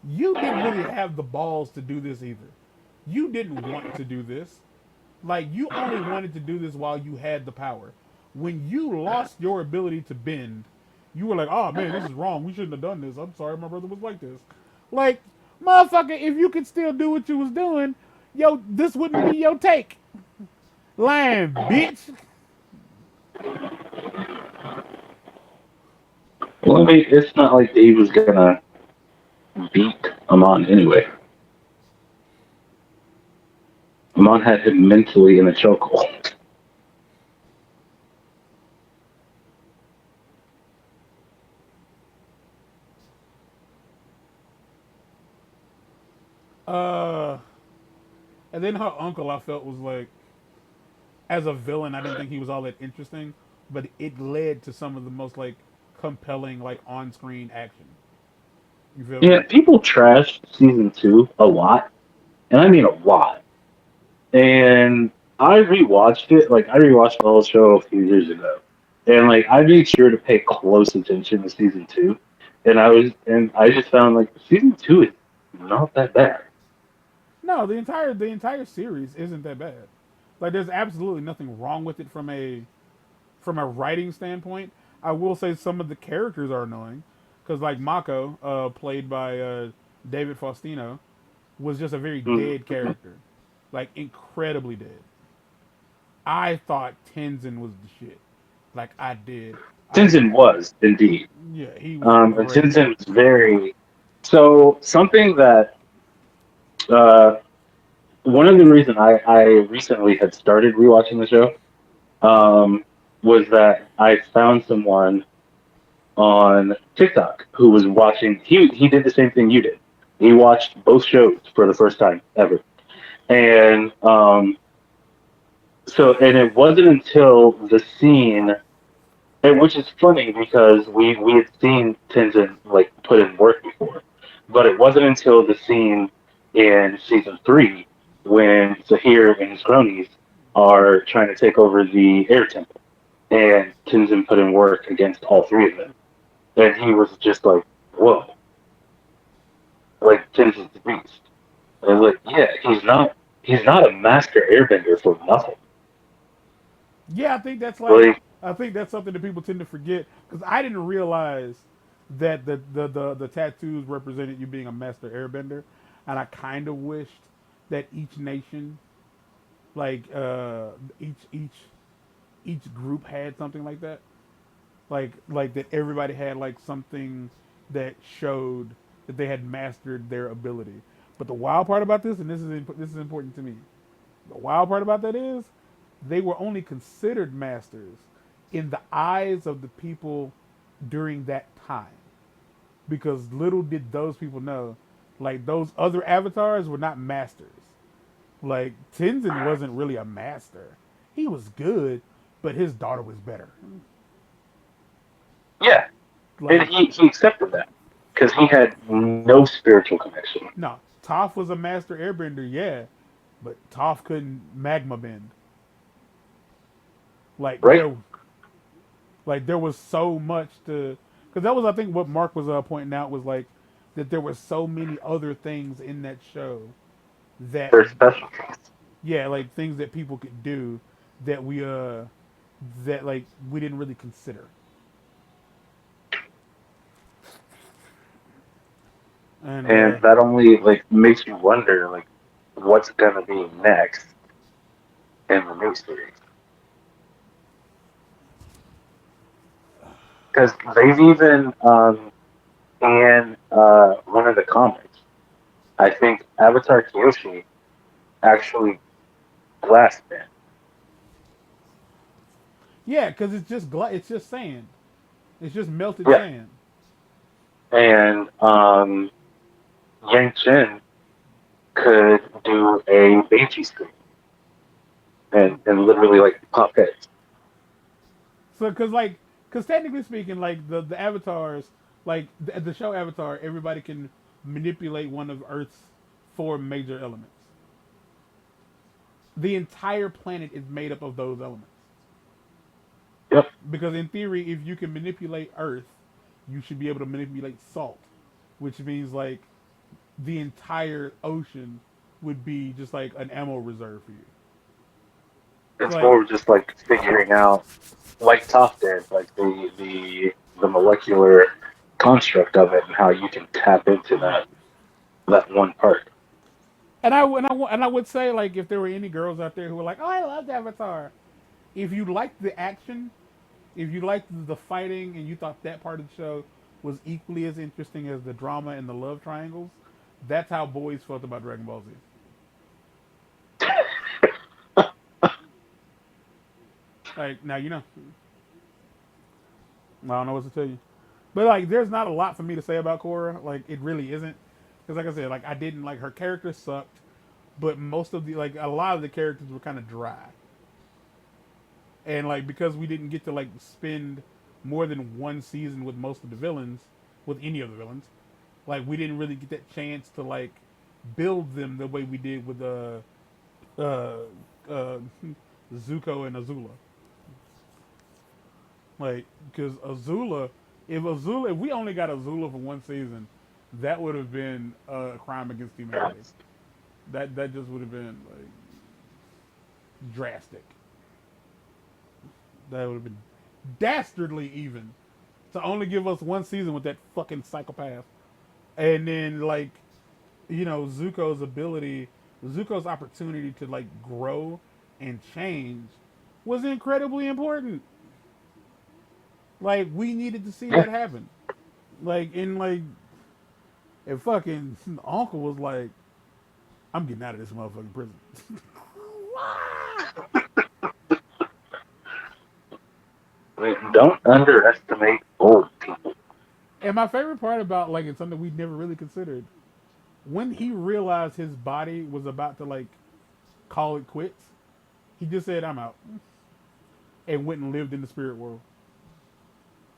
[SPEAKER 1] you didn't really have the balls to do this either. You didn't want to do this. Like you only wanted to do this while you had the power. When you lost your ability to bend, you were like, "Oh man, this is wrong. We shouldn't have done this. I'm sorry, my brother was like this." Like, motherfucker, if you could still do what you was doing, yo, this wouldn't be your take. Lying, bitch.
[SPEAKER 2] Well, I mean, it's not like Dave was gonna beat Amon anyway. Amon had him mentally in a chokehold.
[SPEAKER 1] Uh, and then her uncle, I felt was like, as a villain, I didn't think he was all that interesting, but it led to some of the most like compelling like on-screen action. You feel me?
[SPEAKER 2] Yeah, people trashed season two a lot, and I mean a lot. And I rewatched it. Like I rewatched the whole show a few years ago, and like I made sure to pay close attention to season two. And I just found like season two is not that bad.
[SPEAKER 1] No, the entire series isn't that bad. Like, there's absolutely nothing wrong with it from a writing standpoint. I will say some of the characters are annoying because like Mako, played by David Faustino, was just a very
[SPEAKER 2] Mm.
[SPEAKER 1] dead character, like incredibly dead. I thought Tenzin was the shit. Like I did. I
[SPEAKER 2] Tenzin was indeed.
[SPEAKER 1] Yeah, he was
[SPEAKER 2] And
[SPEAKER 1] great.
[SPEAKER 2] Tenzin was very so something that uh, one of the reasons I recently had started rewatching the show um, was that I found someone on TikTok who was watching. He did the same thing you did. He watched both shows for the first time ever, and and it wasn't until the scene, and which is funny because we had seen Tenzin like put in work before, but it wasn't until the scene in season three when Zahir and his cronies are trying to take over the air temple, and Tenzin put in work against all three of them, and he was just like, "Whoa, like Tenzin's the beast." And I was like, "Yeah, he's not a master airbender for nothing."
[SPEAKER 1] Yeah,
[SPEAKER 2] Like,
[SPEAKER 1] I think that's something that people tend to forget because I didn't realize that the tattoos represented you being a master airbender, and I kind of wished that each nation, like each group had something like that, like that everybody had like something that showed that they had mastered their ability. But the wild part about this, and this is important to me, the wild part about that is they were only considered masters in the eyes of the people during that time. Because little did those people know, like those other avatars were not masters. Like Tenzin wasn't really a master. He was good, but his daughter was better.
[SPEAKER 2] yeah, and
[SPEAKER 1] Like
[SPEAKER 2] he accepted that because he had no spiritual connection,
[SPEAKER 1] no, Toph was a master airbender, yeah, but Toph couldn't magma bend. Like
[SPEAKER 2] right?
[SPEAKER 1] there was so much to, because that was I think what Mark was pointing out was like that there were so many other things in that show that
[SPEAKER 2] They're special.
[SPEAKER 1] yeah, like things that people could do that that like we didn't really consider. And
[SPEAKER 2] And that only like makes you wonder like what's gonna be next. in the new series because they've even in one of the comics, I think Avatar Kyoshi actually glass bent,
[SPEAKER 1] Yeah, because it's just sand. It's just melted
[SPEAKER 2] yeah,
[SPEAKER 1] sand.
[SPEAKER 2] and Yang Chen could do a Banshee scream and literally like pop heads.
[SPEAKER 1] So, because technically speaking, like the avatars, like the show Avatar, everybody can manipulate one of Earth's four major elements. The entire planet is made up of those elements.
[SPEAKER 2] Yep,
[SPEAKER 1] Because in theory, if you can manipulate Earth, you should be able to manipulate salt, which means like the entire ocean would be just like an ammo reserve for you. So
[SPEAKER 2] it's
[SPEAKER 1] like,
[SPEAKER 2] more just like figuring out, like Top did, like the molecular construct of it and how you can tap into
[SPEAKER 1] right.
[SPEAKER 2] that one part.
[SPEAKER 1] And I would say like if there were any girls out there who were like, oh, I loved Avatar. If you liked the action, if you liked the fighting, and you thought that part of the show was equally as interesting as the drama and the love triangles, that's how boys felt about Dragon Ball Z. Like now you know, I don't know what to tell you, but like there's not a lot for me to say about Korra. Like it really isn't, because like I said, like I didn't like her character sucked, but most of the like a lot of the characters were kind of dry, and like because we didn't get to like spend more than one season with most of the villains, with any of the villains, like we didn't really get that chance to like build them the way we did with uh, uh, Zuko and Azula. Like because if we only got Azula for one season, that would have been a crime against humanity. That just would have been like drastic. That would have been dastardly even to only give us one season with that fucking psychopath, and then like Zuko's opportunity to like grow and change was incredibly important. Like we needed to see
[SPEAKER 2] Yeah.
[SPEAKER 1] that happen. Like in like if fucking Uncle was like, I'm getting out of this motherfucking prison.
[SPEAKER 2] I mean, don't underestimate old people.
[SPEAKER 1] And my favorite part about like it's something we never really considered, when he realized his body was about to like call it quits, he just said, I'm out, and went and lived in the spirit world.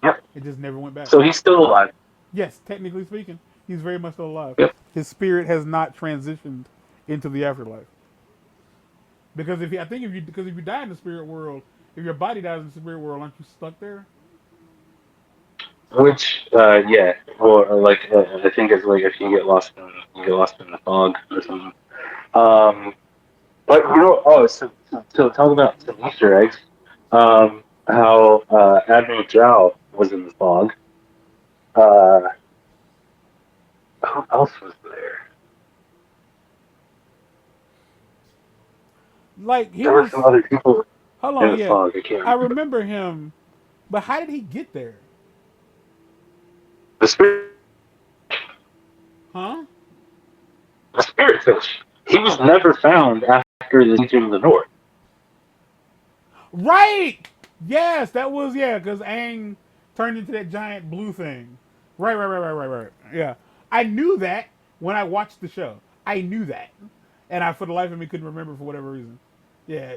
[SPEAKER 2] Yep.
[SPEAKER 1] It just never went back.
[SPEAKER 2] So he's still alive.
[SPEAKER 1] Yes, technically speaking, he's very much still alive.
[SPEAKER 2] Yep.
[SPEAKER 1] His spirit has not transitioned into the afterlife. Because if you die in the spirit world, if your body dies in the spirit world, aren't you stuck there?
[SPEAKER 2] Which, yeah, or like I think it's like if you get lost in the fog or something. Um, but so talk about some Easter eggs. How Admiral Zhao was in the fog. Uh, who else was there?
[SPEAKER 1] Like he
[SPEAKER 2] There were some
[SPEAKER 1] was.
[SPEAKER 2] other people
[SPEAKER 1] Hold
[SPEAKER 2] in
[SPEAKER 1] on,
[SPEAKER 2] the
[SPEAKER 1] yeah,
[SPEAKER 2] fog. I can't
[SPEAKER 1] I
[SPEAKER 2] remember.
[SPEAKER 1] remember him, but how did he get there?
[SPEAKER 2] The spirit,
[SPEAKER 1] Huh?
[SPEAKER 2] the spirit fish. He was never found after the siege of the North.
[SPEAKER 1] Right. Yes, that was yeah, because Aang turned into that giant blue thing. Right. Yeah, I knew that when I watched the show. I knew that, and I for the life of me couldn't remember for whatever reason. Yeah.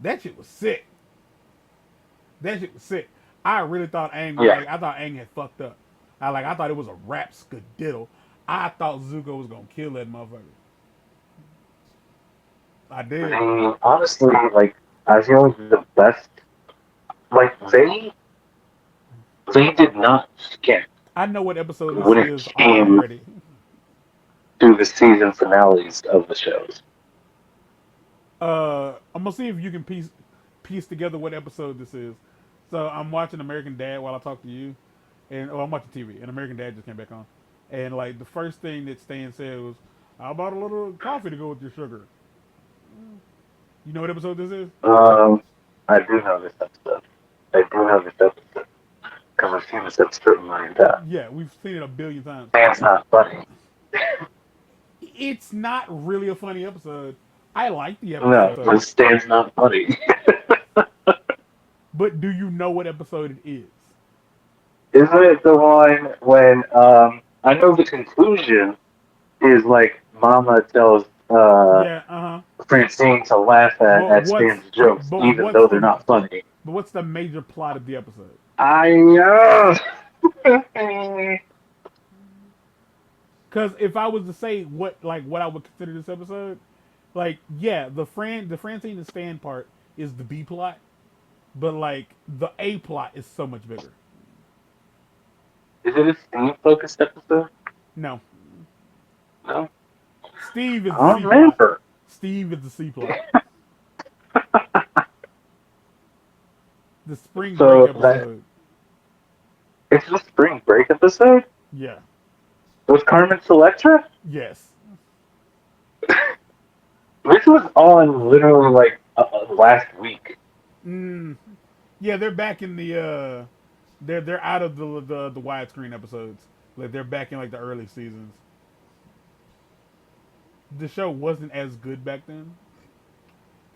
[SPEAKER 1] That shit was sick. That shit was sick. I really thought
[SPEAKER 2] Yeah.
[SPEAKER 1] I thought Aang had fucked up. I thought it was a rap skadiddle. I thought Zuko was gonna kill that motherfucker. I did.
[SPEAKER 2] Honestly, like I feel like the best, like they did not skimp
[SPEAKER 1] I know what episode this
[SPEAKER 2] when it
[SPEAKER 1] is
[SPEAKER 2] came
[SPEAKER 1] already.
[SPEAKER 2] to the season finales of the shows.
[SPEAKER 1] I'm gonna see if you can piece together what episode this is. So I'm watching American Dad while I talk to you, and I'm watching TV, and American Dad just came back on, and like the first thing that Stan said was, "How about a little coffee to go with your sugar?" You know what episode this is?
[SPEAKER 2] Um, I do know this episode. I do know this episode because I've seen this episode a million times.
[SPEAKER 1] Yeah, we've seen it a billion times.
[SPEAKER 2] That's not funny.
[SPEAKER 1] It's not really a funny episode. I like the
[SPEAKER 2] No,
[SPEAKER 1] episode,
[SPEAKER 2] but Stan's not funny.
[SPEAKER 1] but do you know what episode it is?
[SPEAKER 2] Isn't it the one when I know the conclusion is like Mama tells
[SPEAKER 1] Yeah, uh huh.
[SPEAKER 2] Francine to laugh
[SPEAKER 1] But
[SPEAKER 2] at
[SPEAKER 1] what's
[SPEAKER 2] Stan's jokes,
[SPEAKER 1] but
[SPEAKER 2] even
[SPEAKER 1] what's
[SPEAKER 2] though they're
[SPEAKER 1] the
[SPEAKER 2] not funny.
[SPEAKER 1] but what's the major plot of the episode?
[SPEAKER 2] I know.
[SPEAKER 1] Because if I was to say what I would consider this episode, like yeah, the Francine and Stan part is the B plot, but like the A plot is so much bigger.
[SPEAKER 2] Is it a Stan focused episode?
[SPEAKER 1] No,
[SPEAKER 2] No,
[SPEAKER 1] Steve is
[SPEAKER 2] I
[SPEAKER 1] the
[SPEAKER 2] don't
[SPEAKER 1] C plot.
[SPEAKER 2] remember.
[SPEAKER 1] Steve is the C plot. The spring break
[SPEAKER 2] So that
[SPEAKER 1] episode.
[SPEAKER 2] it's the spring break episode
[SPEAKER 1] Yeah.
[SPEAKER 2] with Carmen Selectra.
[SPEAKER 1] Yes.
[SPEAKER 2] This was on literally like last week.
[SPEAKER 1] Mm, yeah, they're back in the they're out of the widescreen episodes. Like they're back in like the early seasons. The show wasn't as good back then.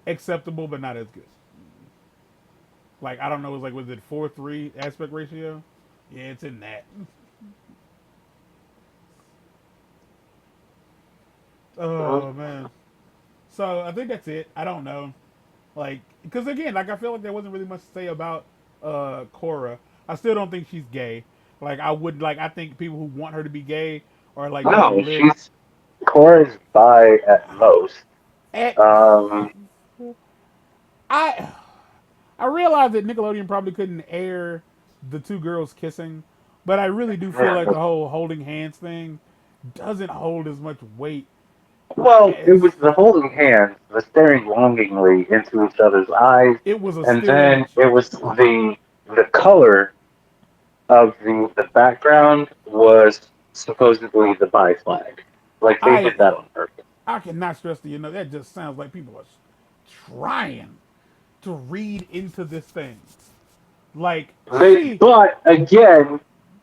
[SPEAKER 1] Acceptable, but not as good. Like I don't know, it was like was it 4:3 aspect ratio? Yeah, it's in that.
[SPEAKER 2] Uh,
[SPEAKER 1] Oh man. So I think that's it. I don't know. Like, because again, like I feel like there wasn't really much to say about Korra. I still don't think she's gay. Like I would like I think people who want her to be gay are like trying to
[SPEAKER 2] no,
[SPEAKER 1] live
[SPEAKER 2] she's Cora's bi at most.
[SPEAKER 1] at
[SPEAKER 2] Um,
[SPEAKER 1] I I realize that Nickelodeon probably couldn't air the two girls kissing, but I really do feel like
[SPEAKER 2] yeah.
[SPEAKER 1] the whole holding hands thing doesn't hold as much weight
[SPEAKER 2] Well, it
[SPEAKER 1] as
[SPEAKER 2] was the holding hands, the staring longingly into each other's eyes,
[SPEAKER 1] it was a
[SPEAKER 2] and
[SPEAKER 1] still
[SPEAKER 2] then
[SPEAKER 1] image.
[SPEAKER 2] it was the color of the background was supposedly the bi flag. Like they
[SPEAKER 1] I
[SPEAKER 2] did that on purpose.
[SPEAKER 1] I cannot stress to you know that just sounds like people are trying to read into this thing. Like she
[SPEAKER 2] But again,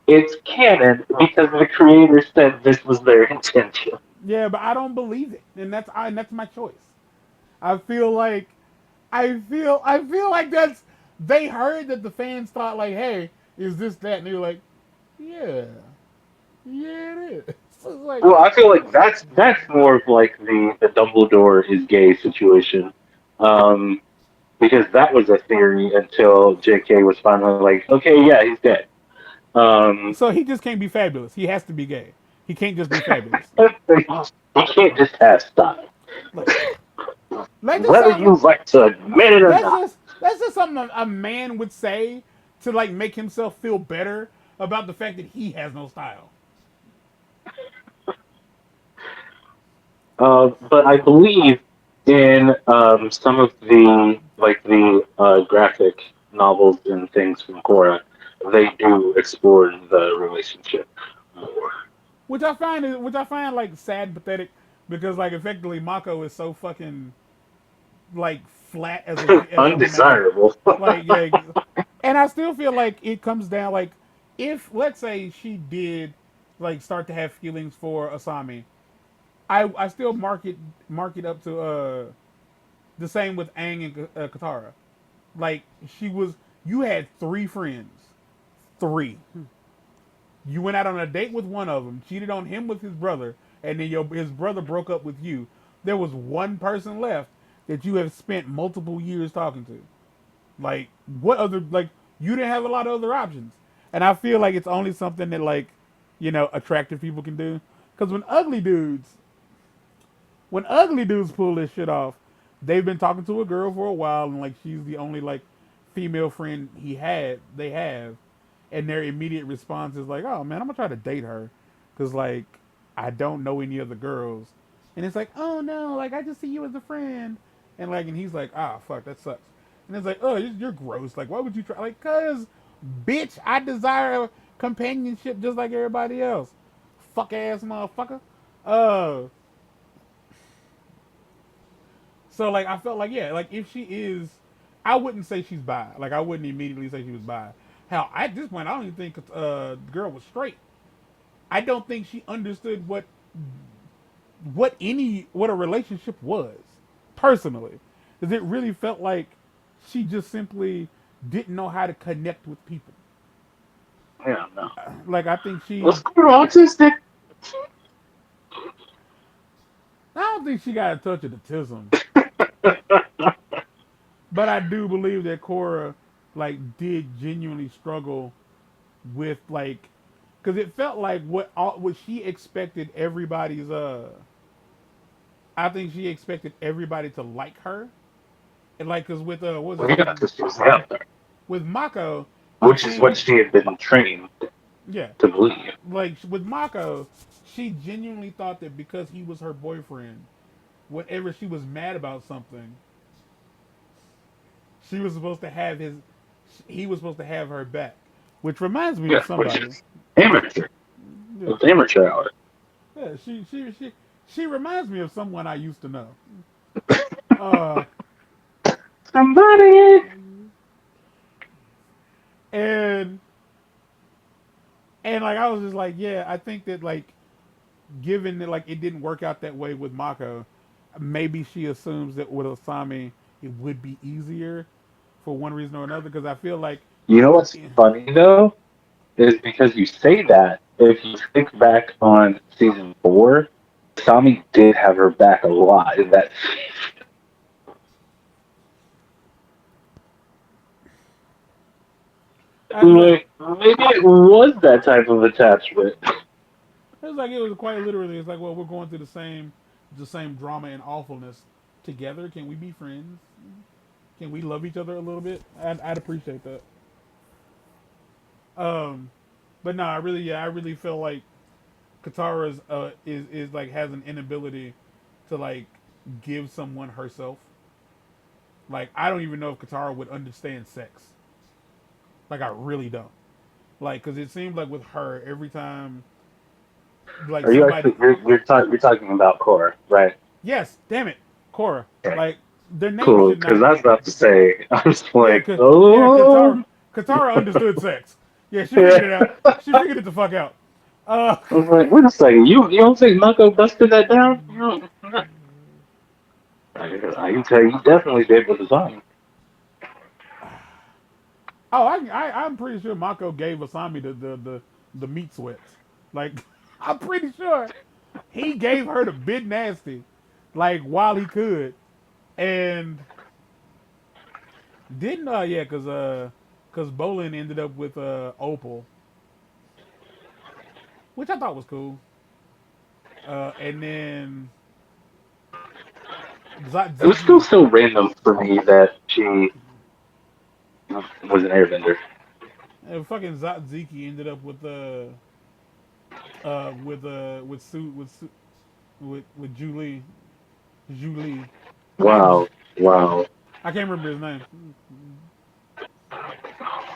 [SPEAKER 2] it's canon because the creator said this was their intention.
[SPEAKER 1] yeah, but I don't believe it. And that's my choice. I feel like I feel like that's they heard that the fans thought like, hey, is this that? And they were like, yeah. Yeah it is. So it's like
[SPEAKER 2] Well, I feel like that's more of like the Dumbledore is gay situation, um, because that was a theory until J.K. was finally like, okay, yeah, he's dead. Um,
[SPEAKER 1] so he just can't be fabulous. He has to be gay. He can't just be fabulous.
[SPEAKER 2] he can't just have style,
[SPEAKER 1] Like that just
[SPEAKER 2] whether
[SPEAKER 1] sounds
[SPEAKER 2] you like to admit it or not.
[SPEAKER 1] that's just something a man would say to like make himself feel better about the fact that he has no style.
[SPEAKER 2] But I believe in some of the graphic novels and things from Korra, they do explore the relationship more.
[SPEAKER 1] Which I find like sad and pathetic because like effectively Mako is so fucking like flat as of a man.
[SPEAKER 2] Undesirable.
[SPEAKER 1] Like yeah, and I still feel like it comes down like if let's say she did like start to have feelings for Asami, I still mark it up to the same with Aang and Katara. Like she was you had three friends, three. You went out on a date with one of them, cheated on him with his brother, and then his brother broke up with you. There was one person left that you have spent multiple years talking to. Like what other like you didn't have a lot of other options, and I feel like it's only something that like attractive people can do. Because when ugly dudes pull this shit off, they've been talking to a girl for a while, and like she's the only like female friend they have, and their immediate response is like, "Oh man, I'm gonna try to date her," because like I don't know any other girls, and it's like, "Oh no, like I just see you as a friend," and he's like, "Ah fuck, that sucks," and it's like, "Oh, you're gross. Like why would you try? Like cause bitch, I desire companionship just like everybody else. Fuck ass motherfucker." Uh, So like I felt like yeah, like if she is, I wouldn't say she's bi. Like I wouldn't immediately say she was bi. Hell, at this point, I don't even think the girl was straight. I don't think she understood what a relationship was personally, because it really felt like she just simply didn't know how to connect with people.
[SPEAKER 2] Yeah, no.
[SPEAKER 1] Like I think
[SPEAKER 2] Was
[SPEAKER 1] she,
[SPEAKER 2] Korra autistic?
[SPEAKER 1] I don't think she got a touch of autism, but I do believe that Cora like did genuinely struggle with like, because it felt like what she expected everybody's I think she expected everybody to like her, and like because with what was his
[SPEAKER 2] Well, yeah,
[SPEAKER 1] name,
[SPEAKER 2] because she was out there,
[SPEAKER 1] with Mako, it
[SPEAKER 2] which is what
[SPEAKER 1] seemed
[SPEAKER 2] she had been trained
[SPEAKER 1] yeah,
[SPEAKER 2] to believe.
[SPEAKER 1] like with Mako, she genuinely thought that because he was her boyfriend, whenever she was mad about something, she was supposed to have his, he was supposed to have her back, which reminds me of
[SPEAKER 2] Yeah, which
[SPEAKER 1] somebody.
[SPEAKER 2] is amateur.
[SPEAKER 1] Yeah,
[SPEAKER 2] It's amateur hour.
[SPEAKER 1] yeah she reminds me of someone I used to know. Uh,
[SPEAKER 2] Somebody.
[SPEAKER 1] and and like I was just like, yeah, I think that like given that like it didn't work out that way with Mako, maybe she assumes that with Asami it would be easier for one reason or another. Because I feel like,
[SPEAKER 2] You know what's funny though is because you say that. If you think back on season 4, Tommy did have her back a lot in that.
[SPEAKER 1] I was like,
[SPEAKER 2] Like maybe it was that type of attachment.
[SPEAKER 1] it was quite literally. It's like, well, we're going through the same drama and awfulness together. Can we be friends? Can we love each other a little bit? I'd appreciate that. Um, but no, I really feel like Katara's is like has an inability to like give someone herself. Like I don't even know if Katara would understand sex. Like I really don't. Like because it seems like with her every time like
[SPEAKER 2] Are you actually
[SPEAKER 1] somebody,
[SPEAKER 2] you're talking about Korra, right?
[SPEAKER 1] yes, damn it, Korra.
[SPEAKER 2] Okay,
[SPEAKER 1] Like their name
[SPEAKER 2] cool.
[SPEAKER 1] should
[SPEAKER 2] Because
[SPEAKER 1] not.
[SPEAKER 2] I was about to say, I was
[SPEAKER 1] Yeah,
[SPEAKER 2] like,
[SPEAKER 1] yeah,
[SPEAKER 2] oh,
[SPEAKER 1] Katara understood sex. Yeah, she figured
[SPEAKER 2] yeah.
[SPEAKER 1] it out. She figured it the fuck out. Uh,
[SPEAKER 2] I was like, wait a second, you don't think Mako busted that down? You don't, I can tell you definitely did with the song.
[SPEAKER 1] oh, I'm pretty sure Mako gave Asami the meat sweats. Like, I'm pretty sure he gave her the bit nasty, like while he could, and didn't yeah, cause Bolin ended up with Opal, which I thought was cool. And then
[SPEAKER 2] It was still
[SPEAKER 1] Zatziki,
[SPEAKER 2] so random for me that she was an airbender.
[SPEAKER 1] fucking Zatziki ended up with Sue with Julie. I
[SPEAKER 2] Wow, wow.
[SPEAKER 1] I can't remember his name.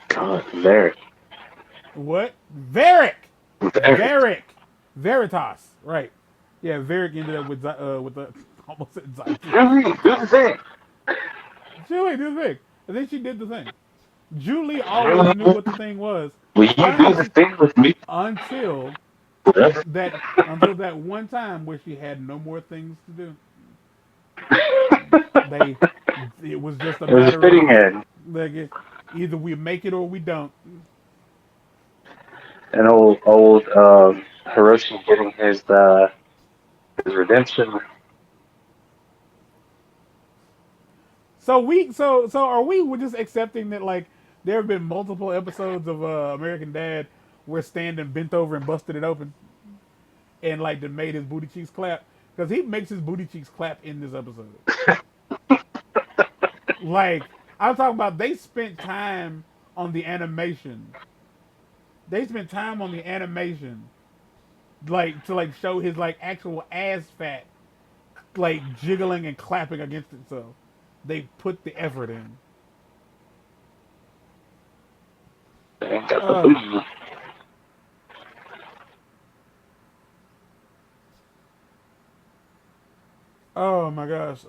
[SPEAKER 2] God, there.
[SPEAKER 1] What? Varric.
[SPEAKER 2] There.
[SPEAKER 1] Varric. Veritas. Right. Yeah, Varric ended up with the almost said Zatziki.
[SPEAKER 2] Really, do the thing.
[SPEAKER 1] Julie did the thing. I think she did the thing. Julie always
[SPEAKER 2] Really?
[SPEAKER 1] knew what the thing was
[SPEAKER 2] Will you do the
[SPEAKER 1] until
[SPEAKER 2] thing with me?
[SPEAKER 1] until
[SPEAKER 2] Yes.
[SPEAKER 1] that until that one time where she had no more things to do. They it was just a
[SPEAKER 2] It was a
[SPEAKER 1] matter of
[SPEAKER 2] fitting end.
[SPEAKER 1] like either we make it or we don't.
[SPEAKER 2] And old Hiroshi getting his redemption.
[SPEAKER 1] So are we just accepting that like there have been multiple episodes of American Dad where Stanton bent over and busted it open and like that made his booty cheeks clap because he makes his booty cheeks clap in this episode. Like I'm talking about, they spent time on the animation. They spent time on the animation like to like show his like actual ass fat like jiggling and clapping against itself. They put the effort in.
[SPEAKER 2] And got the
[SPEAKER 1] Uh,
[SPEAKER 2] booty.
[SPEAKER 1] oh my gosh.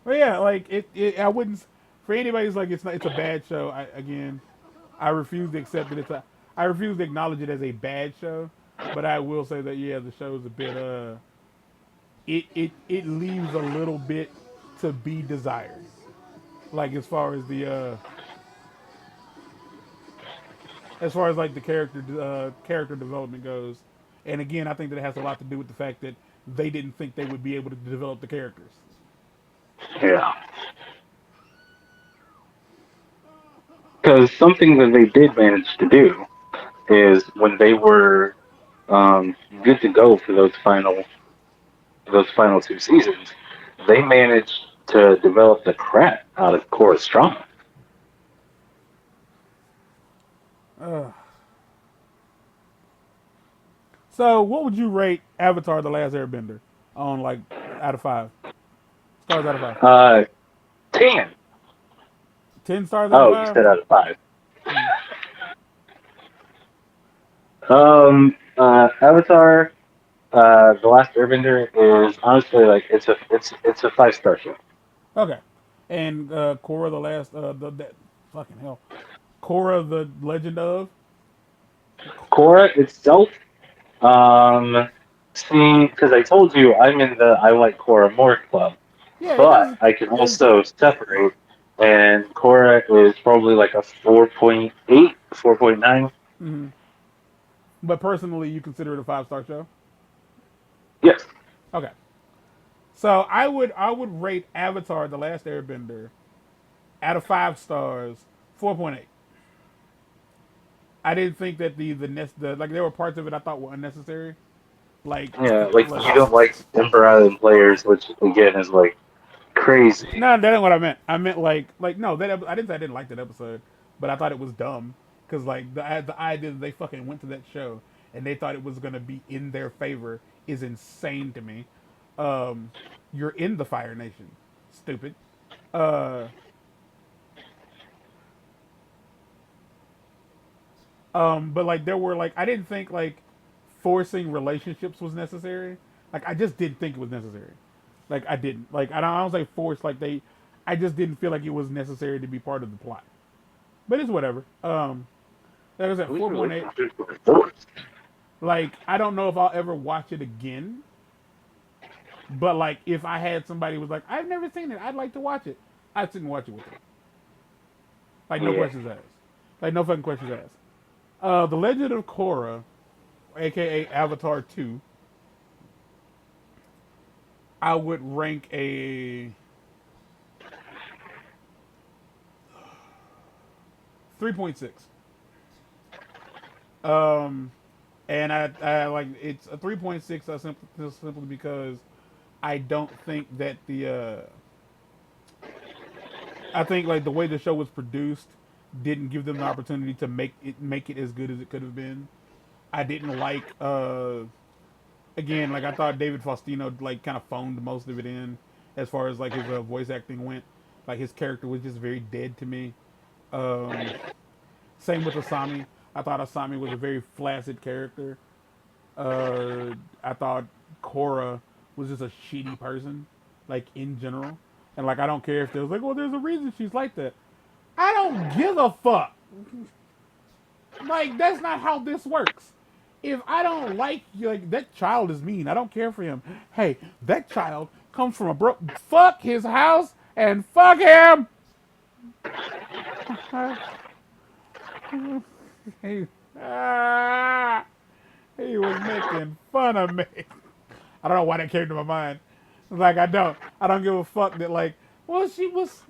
[SPEAKER 1] But yeah, like I wouldn't for anybody who's like it's a bad show. I refuse to accept that it's a. I refuse to acknowledge it as a bad show. But I will say that yeah, the show is a bit it leaves a little bit to be desired. Like as far as like the character development goes. And again, I think that it has a lot to do with the fact that they didn't think they would be able to develop the characters.
[SPEAKER 2] Yeah. Because something that they did manage to do is when they were good to go for those final two seasons, they managed to develop the crap out of Korra's trauma.
[SPEAKER 1] Uh, so, what would you rate Avatar: The Last Airbender on like out of 5 stars out of 5?
[SPEAKER 2] Uh, 10.
[SPEAKER 1] 10 stars out of
[SPEAKER 2] Oh, you
[SPEAKER 1] 5.
[SPEAKER 2] said out of 5.
[SPEAKER 1] Hmm.
[SPEAKER 2] Avatar, The Last Airbender is honestly like it's a 5-star show.
[SPEAKER 1] Okay, and Korra: The Last fucking hell, Korra: The Legend of.
[SPEAKER 2] Korra itself, um, see, because I told you I'm in the I like Korra more club,
[SPEAKER 1] Yeah, it
[SPEAKER 2] but
[SPEAKER 1] does.
[SPEAKER 2] I can
[SPEAKER 1] There's
[SPEAKER 2] also separate, and Korra is probably like a 4.8, 4.9.
[SPEAKER 1] mm-hmm. But personally, you consider it a 5 star show.
[SPEAKER 2] Yes.
[SPEAKER 1] Okay, so I would rate Avatar: The Last Airbender out of 5 stars 4.8. I didn't think that the like there were parts of it I thought were unnecessary. Like
[SPEAKER 2] Yeah, like
[SPEAKER 1] like
[SPEAKER 2] you don't like Emperor Island players, which again is like crazy.
[SPEAKER 1] no, that ain't what I meant. I meant like no I didn't say I didn't like that episode, but I thought it was dumb because like the idea that they fucking went to that show and they thought it was gonna be in their favor is insane to me. Um, you're in the Fire Nation, stupid. Uh, but like there were like I didn't think like forcing relationships was necessary. Like I just didn't think it was necessary. Like I didn't. Like I don't say force. Like they, I just didn't feel like it was necessary to be part of the plot. But it's whatever. Like I said,
[SPEAKER 2] At least
[SPEAKER 1] 4.8.
[SPEAKER 2] relationships were forced.
[SPEAKER 1] Like I don't know if I'll ever watch it again. But like if I had somebody who was like, I've never seen it, I'd like to watch it. I'd sit and watch it with them. Like no
[SPEAKER 2] Yeah.
[SPEAKER 1] questions asked. Like no fucking questions asked. The Legend of Korra, aka Avatar 2, I would rank a 3.6. Um, and I like it's a 3.6 simply because I don't think that I think like the way the show was produced didn't give them the opportunity to make it as good as it could have been. I didn't like again like I thought David Faustino like kind of phoned most of it in as far as like his voice acting went. Like his character was just very dead to me. Um, Same with Asami. I thought Asami was a very flaccid character. I thought Korra was just a shitty person, like in general. And like I don't care if there's like, well, there's a reason she's like that. I don't give a fuck. Like that's not how this works. If I don't like that child is mean. I don't care for him. Hey, that child comes from a fuck his house and fuck him. he, ah, he was making fun of me. I don't know why that came to my mind. Like I don't give a fuck that like, well, she was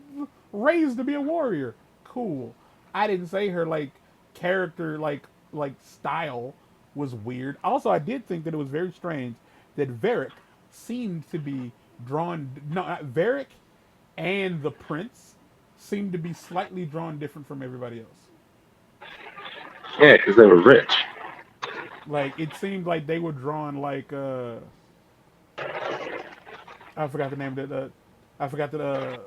[SPEAKER 1] raised to be a warrior. Cool. I didn't say her like character like style was weird. Also, I did think that it was very strange that Varric seemed to be drawn. No, not Varric and the prince seemed to be slightly drawn different from everybody else.
[SPEAKER 2] Yeah, because they were rich.
[SPEAKER 1] Like it seemed like they were drawn like I forgot the name of the I forgot the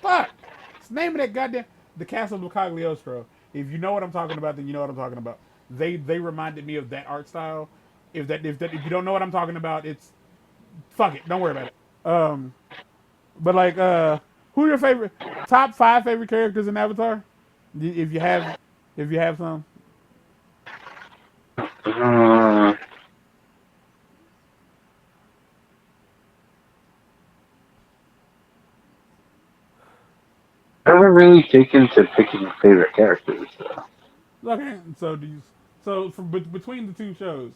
[SPEAKER 1] fuck. It's the name of that goddamn the Castle of Cagliostro. If you know what I'm talking about, then you know what I'm talking about. They reminded me of that art style. If you don't know what I'm talking about, it's fuck it. Don't worry about it. But like, who are your favorite top five favorite characters in Avatar? If you have, if you have some.
[SPEAKER 2] Uh, I haven't really taken to picking favorite characters. So.
[SPEAKER 1] Okay, so do you? So from between the two shows,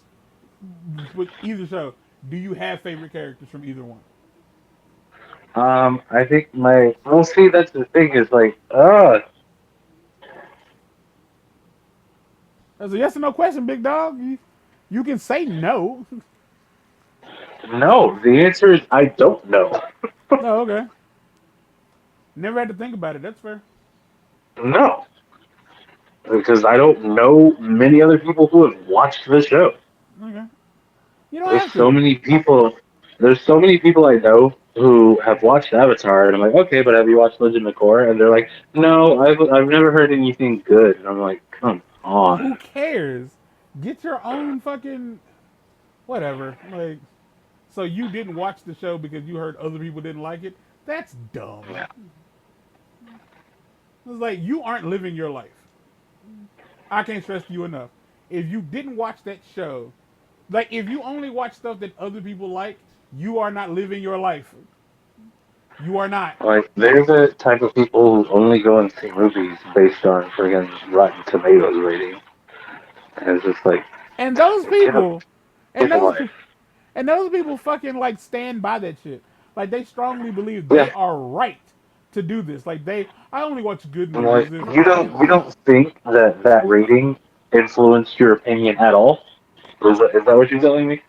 [SPEAKER 1] with either show, do you have favorite characters from either one?
[SPEAKER 2] I think my we'll see. That's the thing is like,
[SPEAKER 1] That's a yes or no question, big dog. You can say no.
[SPEAKER 2] no. The answer is I don't know.
[SPEAKER 1] No, okay. Never had to think about it. That's fair.
[SPEAKER 2] No, because I don't know many other people who have watched the show.
[SPEAKER 1] Okay. You don't
[SPEAKER 2] There's
[SPEAKER 1] have
[SPEAKER 2] so
[SPEAKER 1] to.
[SPEAKER 2] many people. There's so many people I know who have watched Avatar, and I'm like, okay, but have you watched Legend of Korra? And they're like, no, I've never heard anything good. And I'm like, come
[SPEAKER 1] Who
[SPEAKER 2] on.
[SPEAKER 1] cares? Get your own fucking whatever. Like, so you didn't watch the show because you heard other people didn't like it? That's dumb. It's like you aren't living your life. I can't stress to you enough. If you didn't watch that show, like if you only watch stuff that other people like, you are not living your life. You are not.
[SPEAKER 2] Like, they're the type of people who only go and see movies based on friggin' Rotten Tomatoes rating. And it's just like,
[SPEAKER 1] And those
[SPEAKER 2] get a,
[SPEAKER 1] people, and
[SPEAKER 2] get a
[SPEAKER 1] those
[SPEAKER 2] life.
[SPEAKER 1] and those people fucking like stand by that shit. Like they strongly believe they
[SPEAKER 2] Yeah,
[SPEAKER 1] are right to do this. Like I only watch good
[SPEAKER 2] I'm like,
[SPEAKER 1] movies. If
[SPEAKER 2] you don't think that that rating influenced your opinion at all? Is that what you're telling me?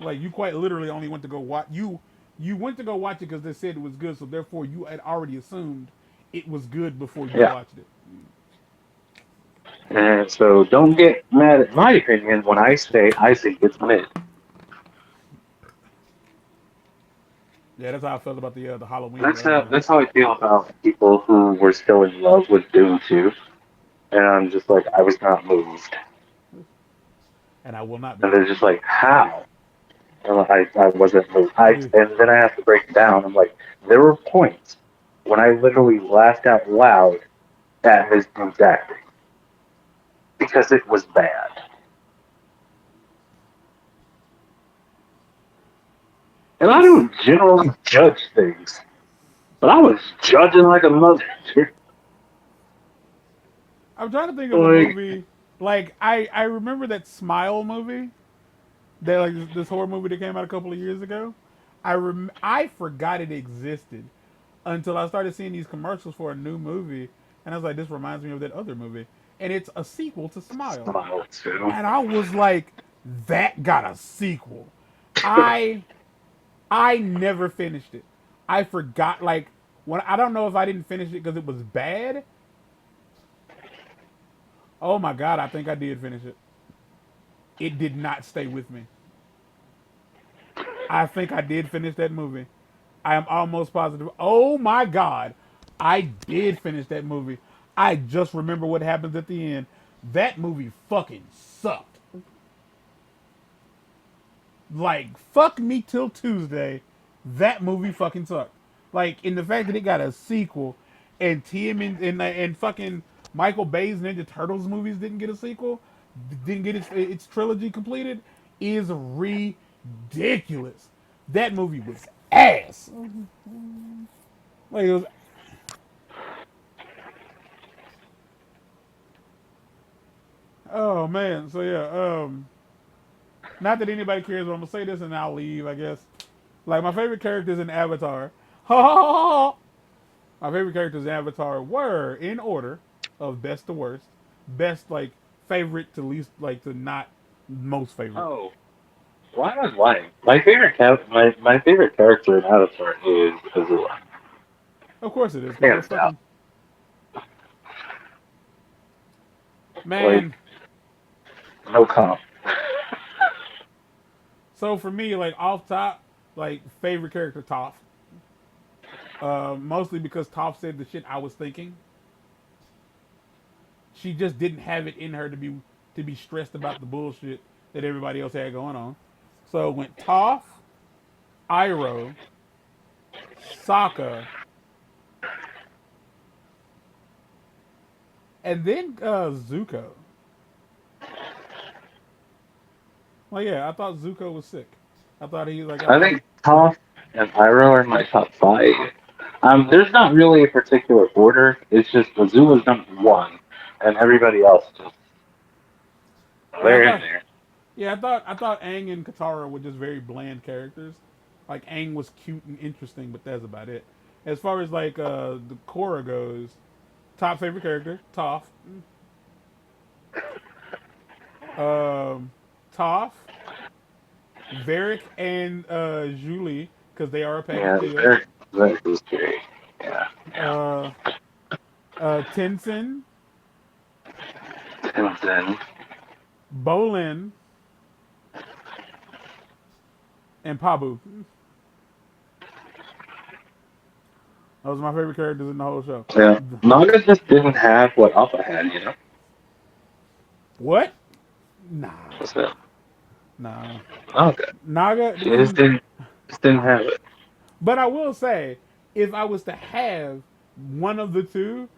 [SPEAKER 1] like you quite literally only went to go watch you went to go watch it because they said it was good. So therefore you had already assumed it was good before you
[SPEAKER 2] Yeah.
[SPEAKER 1] watched it.
[SPEAKER 2] And so don't get mad at my opinion when I think it's mid.
[SPEAKER 1] Yeah, that's how I felt about the Halloween.
[SPEAKER 2] That's how I feel about people who were still in love with Doom 2. And I'm just like, I was not moved.
[SPEAKER 1] And I will not
[SPEAKER 2] And
[SPEAKER 1] be.
[SPEAKER 2] they're just like, how? And I wasn't moved.
[SPEAKER 1] Dude.
[SPEAKER 2] And then I have to break it down. I'm like, there were points when I literally laughed out loud at Ms. Doom's acting because it was bad. And I
[SPEAKER 1] It's
[SPEAKER 2] don't generally judge things, but I was judging like a mother.
[SPEAKER 1] I'm trying to think of a
[SPEAKER 2] Like,
[SPEAKER 1] movie like I remember that Smile movie. That like this horror movie that came out a couple of years ago. I forgot it existed until I started seeing these commercials for a new movie, and I was like, this reminds me of that other movie, and it's a sequel to Smile,
[SPEAKER 2] smile too.
[SPEAKER 1] and I was like, that got a sequel. I I never finished it. I forgot like when I don't know if I didn't finish it because it was bad. Oh my god, I think I did finish it. It did not stay with me. I think I did finish that movie. I am almost positive. Oh my god, I did finish that movie. I just remember what happens at the end. That movie fucking sucked. Like fuck me till Tuesday. That movie fucking sucked. Like in the fact that it got a sequel, and Tim and fucking Michael Bay's Ninja Turtles movies didn't get a sequel, didn't get its trilogy completed, is ridiculous. That movie was ass. Like it was. Oh man. So yeah. Not that anybody cares, but I'm gonna say this and I'll leave. I guess. Like my favorite characters in Avatar. My favorite characters in Avatar were in order of best to worst. Best like favorite to least like to not most favorite.
[SPEAKER 2] Oh, why am I lying? My favorite character in Avatar is Azula.
[SPEAKER 1] Of course it is because you're
[SPEAKER 2] Hands down.
[SPEAKER 1] fucking
[SPEAKER 2] Like,
[SPEAKER 1] man.
[SPEAKER 2] no comp.
[SPEAKER 1] So for me, like off top, like favorite character Toph. Mostly because Toph said the shit I was thinking. She just didn't have it in her to be stressed about the bullshit that everybody else had going on. So it went Toph, Iroh, Sokka, and then Zuko. Well, yeah, I thought Zuko was sick. I thought he like I
[SPEAKER 2] I
[SPEAKER 1] thought
[SPEAKER 2] think
[SPEAKER 1] he.
[SPEAKER 2] Toph and Iroh are in my top five. There's not really a particular order. It's just Azula's number one, and everybody else just
[SPEAKER 1] Yeah, I
[SPEAKER 2] they're in
[SPEAKER 1] thought.
[SPEAKER 2] there.
[SPEAKER 1] Yeah, I thought Aang and Katara were just very bland characters. Like Aang was cute and interesting, but that's about it. As far as like the Korra goes, top favorite character, Toph. Um, Toph, Varric, and Julie, because they are a package
[SPEAKER 2] Yeah,
[SPEAKER 1] deal.
[SPEAKER 2] that is scary. Yeah, yeah.
[SPEAKER 1] Uh, Tenzin,
[SPEAKER 2] And then
[SPEAKER 1] Bolin, and Pabu. Those are my favorite characters in the whole show.
[SPEAKER 2] yeah, Naga just didn't have what Appa had.
[SPEAKER 1] What? Nah,
[SPEAKER 2] What's that?
[SPEAKER 1] nah.
[SPEAKER 2] Naga.
[SPEAKER 1] Naga
[SPEAKER 2] She just
[SPEAKER 1] was,
[SPEAKER 2] didn't have it.
[SPEAKER 1] but I will say, if I was to have one of the two,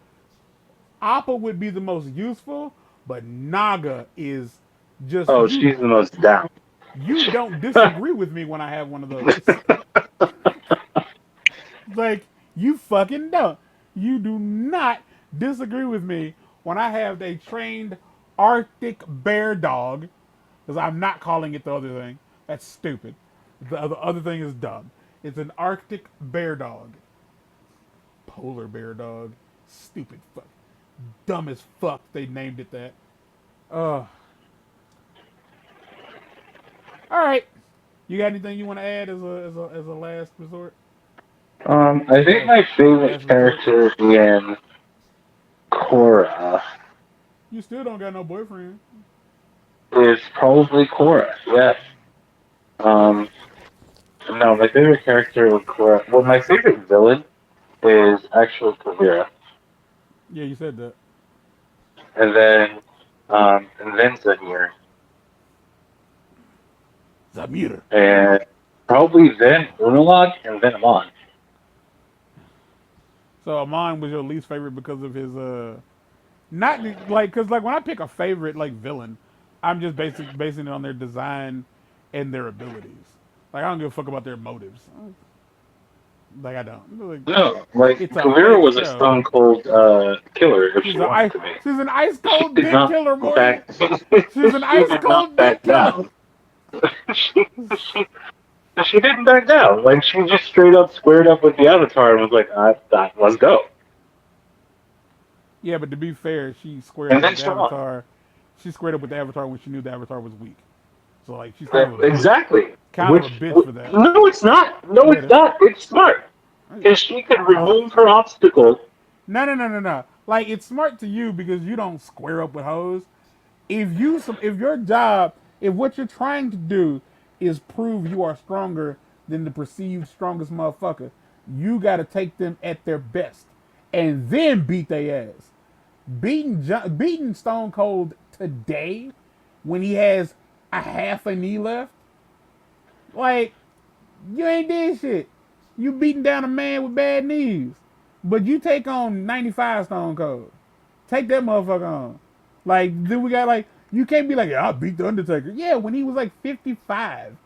[SPEAKER 1] Appa would be the most useful, but Naga is just
[SPEAKER 2] Oh,
[SPEAKER 1] you.
[SPEAKER 2] she's the most down.
[SPEAKER 1] You don't disagree with me when I have one of those. Like you fucking don't. You do not disagree with me when I have a trained Arctic bear dog, because I'm not calling it the other thing. That's stupid. The other thing is dumb. It's an Arctic bear dog. Polar bear dog. Stupid fuck. Dumb as fuck they named it that. Uh Alright. You got anything you want to add as a last resort?
[SPEAKER 2] I think
[SPEAKER 1] Last
[SPEAKER 2] my favorite
[SPEAKER 1] last retort?
[SPEAKER 2] character in Korra
[SPEAKER 1] You still don't got no boyfriend.
[SPEAKER 2] is probably Korra. Yes. Um, no, my favorite character in Korra. Well, my favorite villain is actually Kavira,
[SPEAKER 1] Yeah, you said that.
[SPEAKER 2] and then Zahir,
[SPEAKER 1] Zamir.
[SPEAKER 2] and probably then Unalaq, and then Amon.
[SPEAKER 1] So Amon was your least favorite because of his not like because like when I pick a favorite like villain, I'm just basing it on their design and their abilities. Like I don't give a fuck about their motives. Like I don't. Like
[SPEAKER 2] No, like
[SPEAKER 1] it's a
[SPEAKER 2] Kavira
[SPEAKER 1] fake
[SPEAKER 2] was a
[SPEAKER 1] show.
[SPEAKER 2] stone cold killer if
[SPEAKER 1] She's
[SPEAKER 2] she
[SPEAKER 1] a
[SPEAKER 2] wanted
[SPEAKER 1] ice.
[SPEAKER 2] to be.
[SPEAKER 1] She's an ice
[SPEAKER 2] She
[SPEAKER 1] cold
[SPEAKER 2] did
[SPEAKER 1] dick
[SPEAKER 2] not
[SPEAKER 1] killer, Morty.
[SPEAKER 2] back.
[SPEAKER 1] She's an
[SPEAKER 2] She
[SPEAKER 1] ice
[SPEAKER 2] did not
[SPEAKER 1] cold dick
[SPEAKER 2] back
[SPEAKER 1] killer.
[SPEAKER 2] down. she, she she didn't back down. Like she just straight up squared up with the Avatar and was like, let's go."
[SPEAKER 1] Yeah, but to be fair, she squared
[SPEAKER 2] And
[SPEAKER 1] up
[SPEAKER 2] then
[SPEAKER 1] with the
[SPEAKER 2] she won.
[SPEAKER 1] Avatar. She squared up with the Avatar when she knew the Avatar was weak. So like she's kind of a bitch,
[SPEAKER 2] Exactly.
[SPEAKER 1] kind of a bitch for that.
[SPEAKER 2] No, it's not. No,
[SPEAKER 1] Yeah,
[SPEAKER 2] it's
[SPEAKER 1] it is.
[SPEAKER 2] not. It's smart because she could remove her obstacle.
[SPEAKER 1] No, no, no, no, no. Like it's smart to you because you don't square up with hoes. If your job, if what you're trying to do is prove you are stronger than the perceived strongest motherfucker, you got to take them at their best and then beat their ass. Beating Stone Cold today when he has a half a knee left, like you ain't did shit. You beating down a man with bad knees. But you take on 95 Stone Cold. Take that motherfucker on. Like, then we got like, you can't be like, yeah, I beat the Undertaker. Yeah, when he was like 55.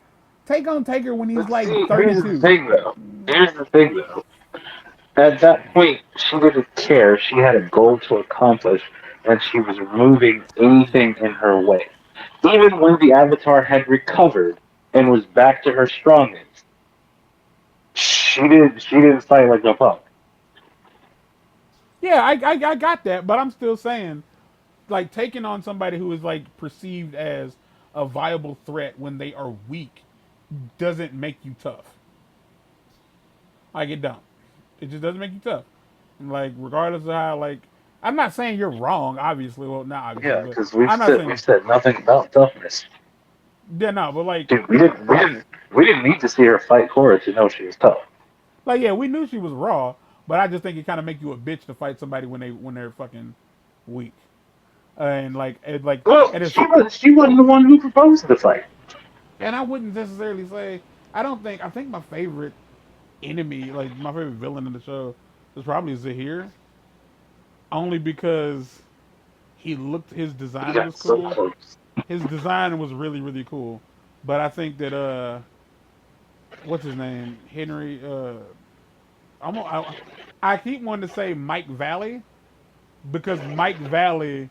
[SPEAKER 1] Take on Taker when he's
[SPEAKER 2] But
[SPEAKER 1] like
[SPEAKER 2] see, here's the
[SPEAKER 1] 32.
[SPEAKER 2] thing, though. Here's the thing, though. At that point, she didn't care. She had a goal to accomplish, and she was removing anything in her way. Even when the Avatar had recovered and was back to her strongest, she didn't fight like a punk.
[SPEAKER 1] Yeah, I got that, but I'm still saying, like, taking on somebody who is like perceived as a viable threat when they are weak doesn't make you tough. Like, it don't. It just doesn't make you tough. Like, regardless of how, like, I'm not saying you're wrong, obviously. Well, not obviously,
[SPEAKER 2] Yeah,
[SPEAKER 1] but
[SPEAKER 2] because we've
[SPEAKER 1] I'm not
[SPEAKER 2] said we've
[SPEAKER 1] saying,
[SPEAKER 2] said nothing about toughness.
[SPEAKER 1] yeah, no, but like,
[SPEAKER 2] Dude, we didn't need to see her fight Korra to know she was tough.
[SPEAKER 1] yeah, we knew she was raw, but I just think it kind of make you a bitch to fight somebody when they're fucking weak,
[SPEAKER 2] Well,
[SPEAKER 1] and it's
[SPEAKER 2] she wasn't the one who proposed the fight.
[SPEAKER 1] and I wouldn't necessarily say I don't think I think my favorite. enemy, like my favorite villain in the show, is probably Zahir, only because he looked his
[SPEAKER 2] We
[SPEAKER 1] design
[SPEAKER 2] got
[SPEAKER 1] was
[SPEAKER 2] so
[SPEAKER 1] cool.
[SPEAKER 2] close.
[SPEAKER 1] His design was really really cool, but I think that what's his name, Henry, I keep wanting to say Mike Valley because Mike Valley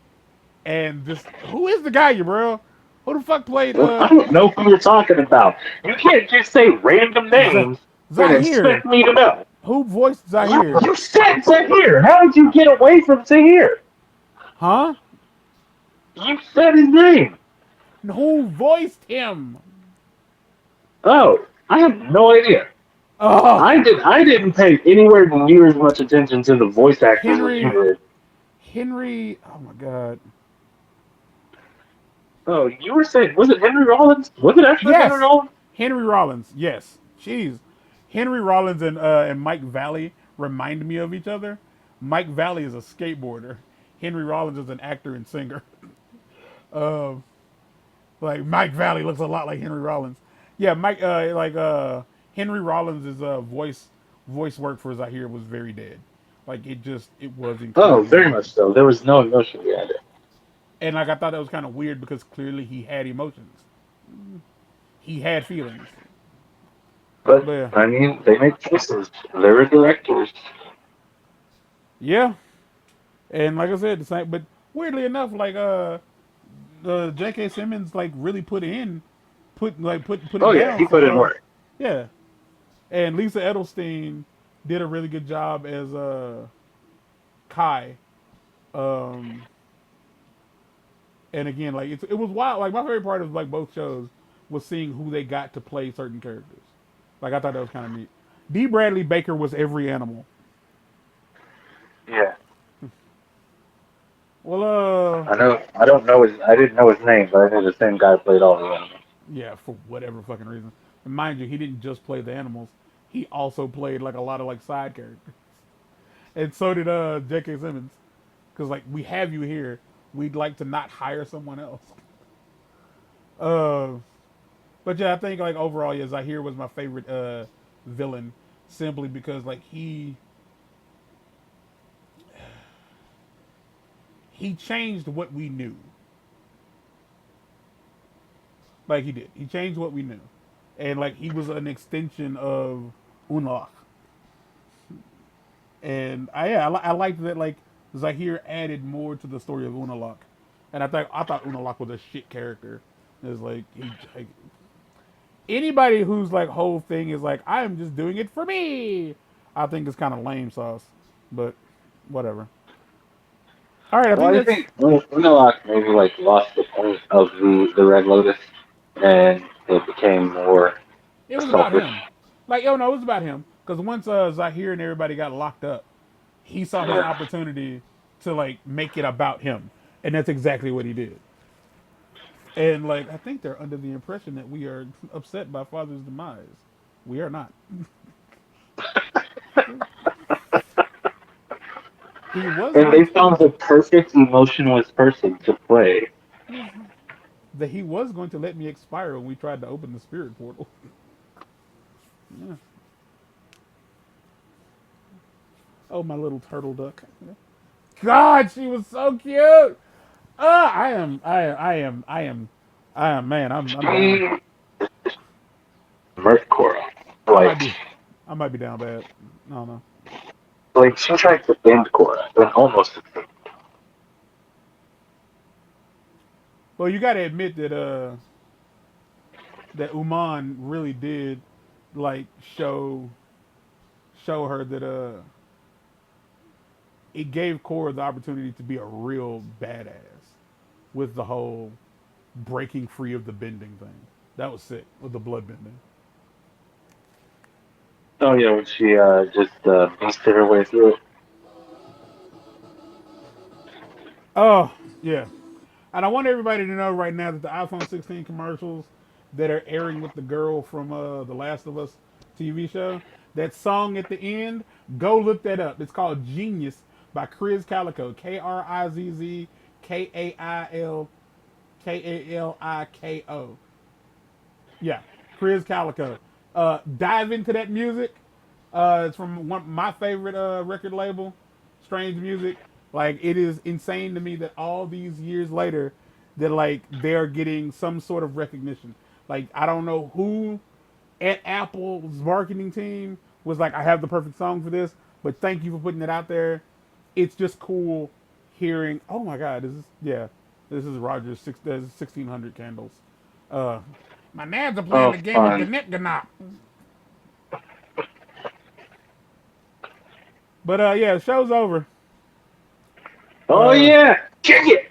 [SPEAKER 1] and this who is the guy, you bro? Who the fuck played
[SPEAKER 2] Well, I don't know who you're talking about. You can't just say random names and
[SPEAKER 1] Zahir?
[SPEAKER 2] expect me to know.
[SPEAKER 1] Who voiced
[SPEAKER 2] You,
[SPEAKER 1] Zahir?
[SPEAKER 2] you said Zahir. How did you get away from Zahir?
[SPEAKER 1] Huh?
[SPEAKER 2] You said his name.
[SPEAKER 1] Who voiced him?
[SPEAKER 2] Oh, I have no idea.
[SPEAKER 1] Oh,
[SPEAKER 2] I didn't pay anywhere near as much attention to the voice actors as you
[SPEAKER 1] Henry.
[SPEAKER 2] did.
[SPEAKER 1] Henry. Oh my God.
[SPEAKER 2] Oh, you were saying, was it Henry Rollins? Was it actually Henry
[SPEAKER 1] Yes,
[SPEAKER 2] Rollins?
[SPEAKER 1] Henry Rollins. Yes. Jeez. Henry Rollins and Mike Valley remind me of each other. Mike Valley is a skateboarder. Henry Rollins is an actor and singer. Uh, like Mike Valley looks a lot like Henry Rollins. Yeah, Mike. Henry Rollins' voice work for Zahir was very dead. Like it was
[SPEAKER 2] Oh,
[SPEAKER 1] incredibly
[SPEAKER 2] very
[SPEAKER 1] dead.
[SPEAKER 2] much so. There was no emotion behind it.
[SPEAKER 1] And like I thought that was kind of weird because clearly he had emotions. He had feelings.
[SPEAKER 2] But
[SPEAKER 1] But yeah,
[SPEAKER 2] I mean, they make choices. They're directors.
[SPEAKER 1] yeah. And like I said, the same. But weirdly enough, like J.K. Simmons like really put it
[SPEAKER 2] Oh yeah,
[SPEAKER 1] down
[SPEAKER 2] he
[SPEAKER 1] for
[SPEAKER 2] put in work.
[SPEAKER 1] yeah. And Lisa Edelstein did a really good job as Kai. Um, and again, like it was wild. Like my favorite part of like both shows was seeing who they got to play certain characters. Like I thought that was kind of neat. D. Bradley Baker was every animal.
[SPEAKER 2] Yeah,
[SPEAKER 1] Well,
[SPEAKER 2] I know. I don't know his. I didn't know his name, but I knew the same guy played all of them.
[SPEAKER 1] yeah, for whatever fucking reason. And mind you, he didn't just play the animals. He also played like a lot of like side characters. And so did J.K. Simmons. Because like we have you here, we'd like to not hire someone else. Uh, but yeah, I think like overall, yeah, Zahir was my favorite villain, simply because like he changed what we knew. Like he did, he changed what we knew, and like he was an extension of Unalaq. And I liked that like Zahir added more to the story of Unalaq, and I thought Unalaq was a shit character. It's like like, anybody whose like whole thing is like I'm just doing it for me. I think it's kind of lame sauce, but whatever. All right, I
[SPEAKER 2] Well,
[SPEAKER 1] think
[SPEAKER 2] I
[SPEAKER 1] that's
[SPEAKER 2] think Unalaq maybe like lost the point of the Red Lotus, and it became more
[SPEAKER 1] it was about
[SPEAKER 2] selfish.
[SPEAKER 1] him. Like yo, no, it was about him because once Zahir and everybody got locked up, he saw his
[SPEAKER 2] Yeah.
[SPEAKER 1] opportunity to like make it about him, and that's exactly what he did. And like I think they're under the impression that we are upset by Father's demise. We are not. He was
[SPEAKER 2] And
[SPEAKER 1] going
[SPEAKER 2] they
[SPEAKER 1] to
[SPEAKER 2] found the perfect emotionless person to play.
[SPEAKER 1] that he was going to let me expire when we tried to open the spirit portal. Yeah. Oh, my little turtle duck. God, she was so cute. I am. Man, I'm down.
[SPEAKER 2] She murked Korra.
[SPEAKER 1] I might
[SPEAKER 2] Like,
[SPEAKER 1] be, I might be down bad. I don't know.
[SPEAKER 2] like she tried to bend Korra and almost succeeded.
[SPEAKER 1] Well, you got to admit that that Uman really did like show her that it gave Korra the opportunity to be a real badass with the whole breaking free of the bending thing. That was sick with the blood bending.
[SPEAKER 2] Oh yeah, when she just beasted her way through it.
[SPEAKER 1] Oh yeah, and I want everybody to know right now that the iPhone 16 commercials that are airing with the girl from The Last of Us TV show, that song at the end, go look that up. It's called Genius by Kriz Calico. Krizkaliko. Yeah, Kriz Calico. Dive into that music. It's from my favorite record label, Strange Music. Like it is insane to me that all these years later, that like they're getting some sort of recognition. Like I don't know who at Apple's marketing team was like, I have the perfect song for this, but thank you for putting it out there. It's just cool hearing. Oh my God, this is yeah, this is Roger's 1600 candles. Uh, my nads are playing
[SPEAKER 2] Oh,
[SPEAKER 1] the game of
[SPEAKER 2] fun.
[SPEAKER 1] Ganit. But yeah, show's over.
[SPEAKER 2] Oh
[SPEAKER 1] Uh,
[SPEAKER 2] yeah, check it.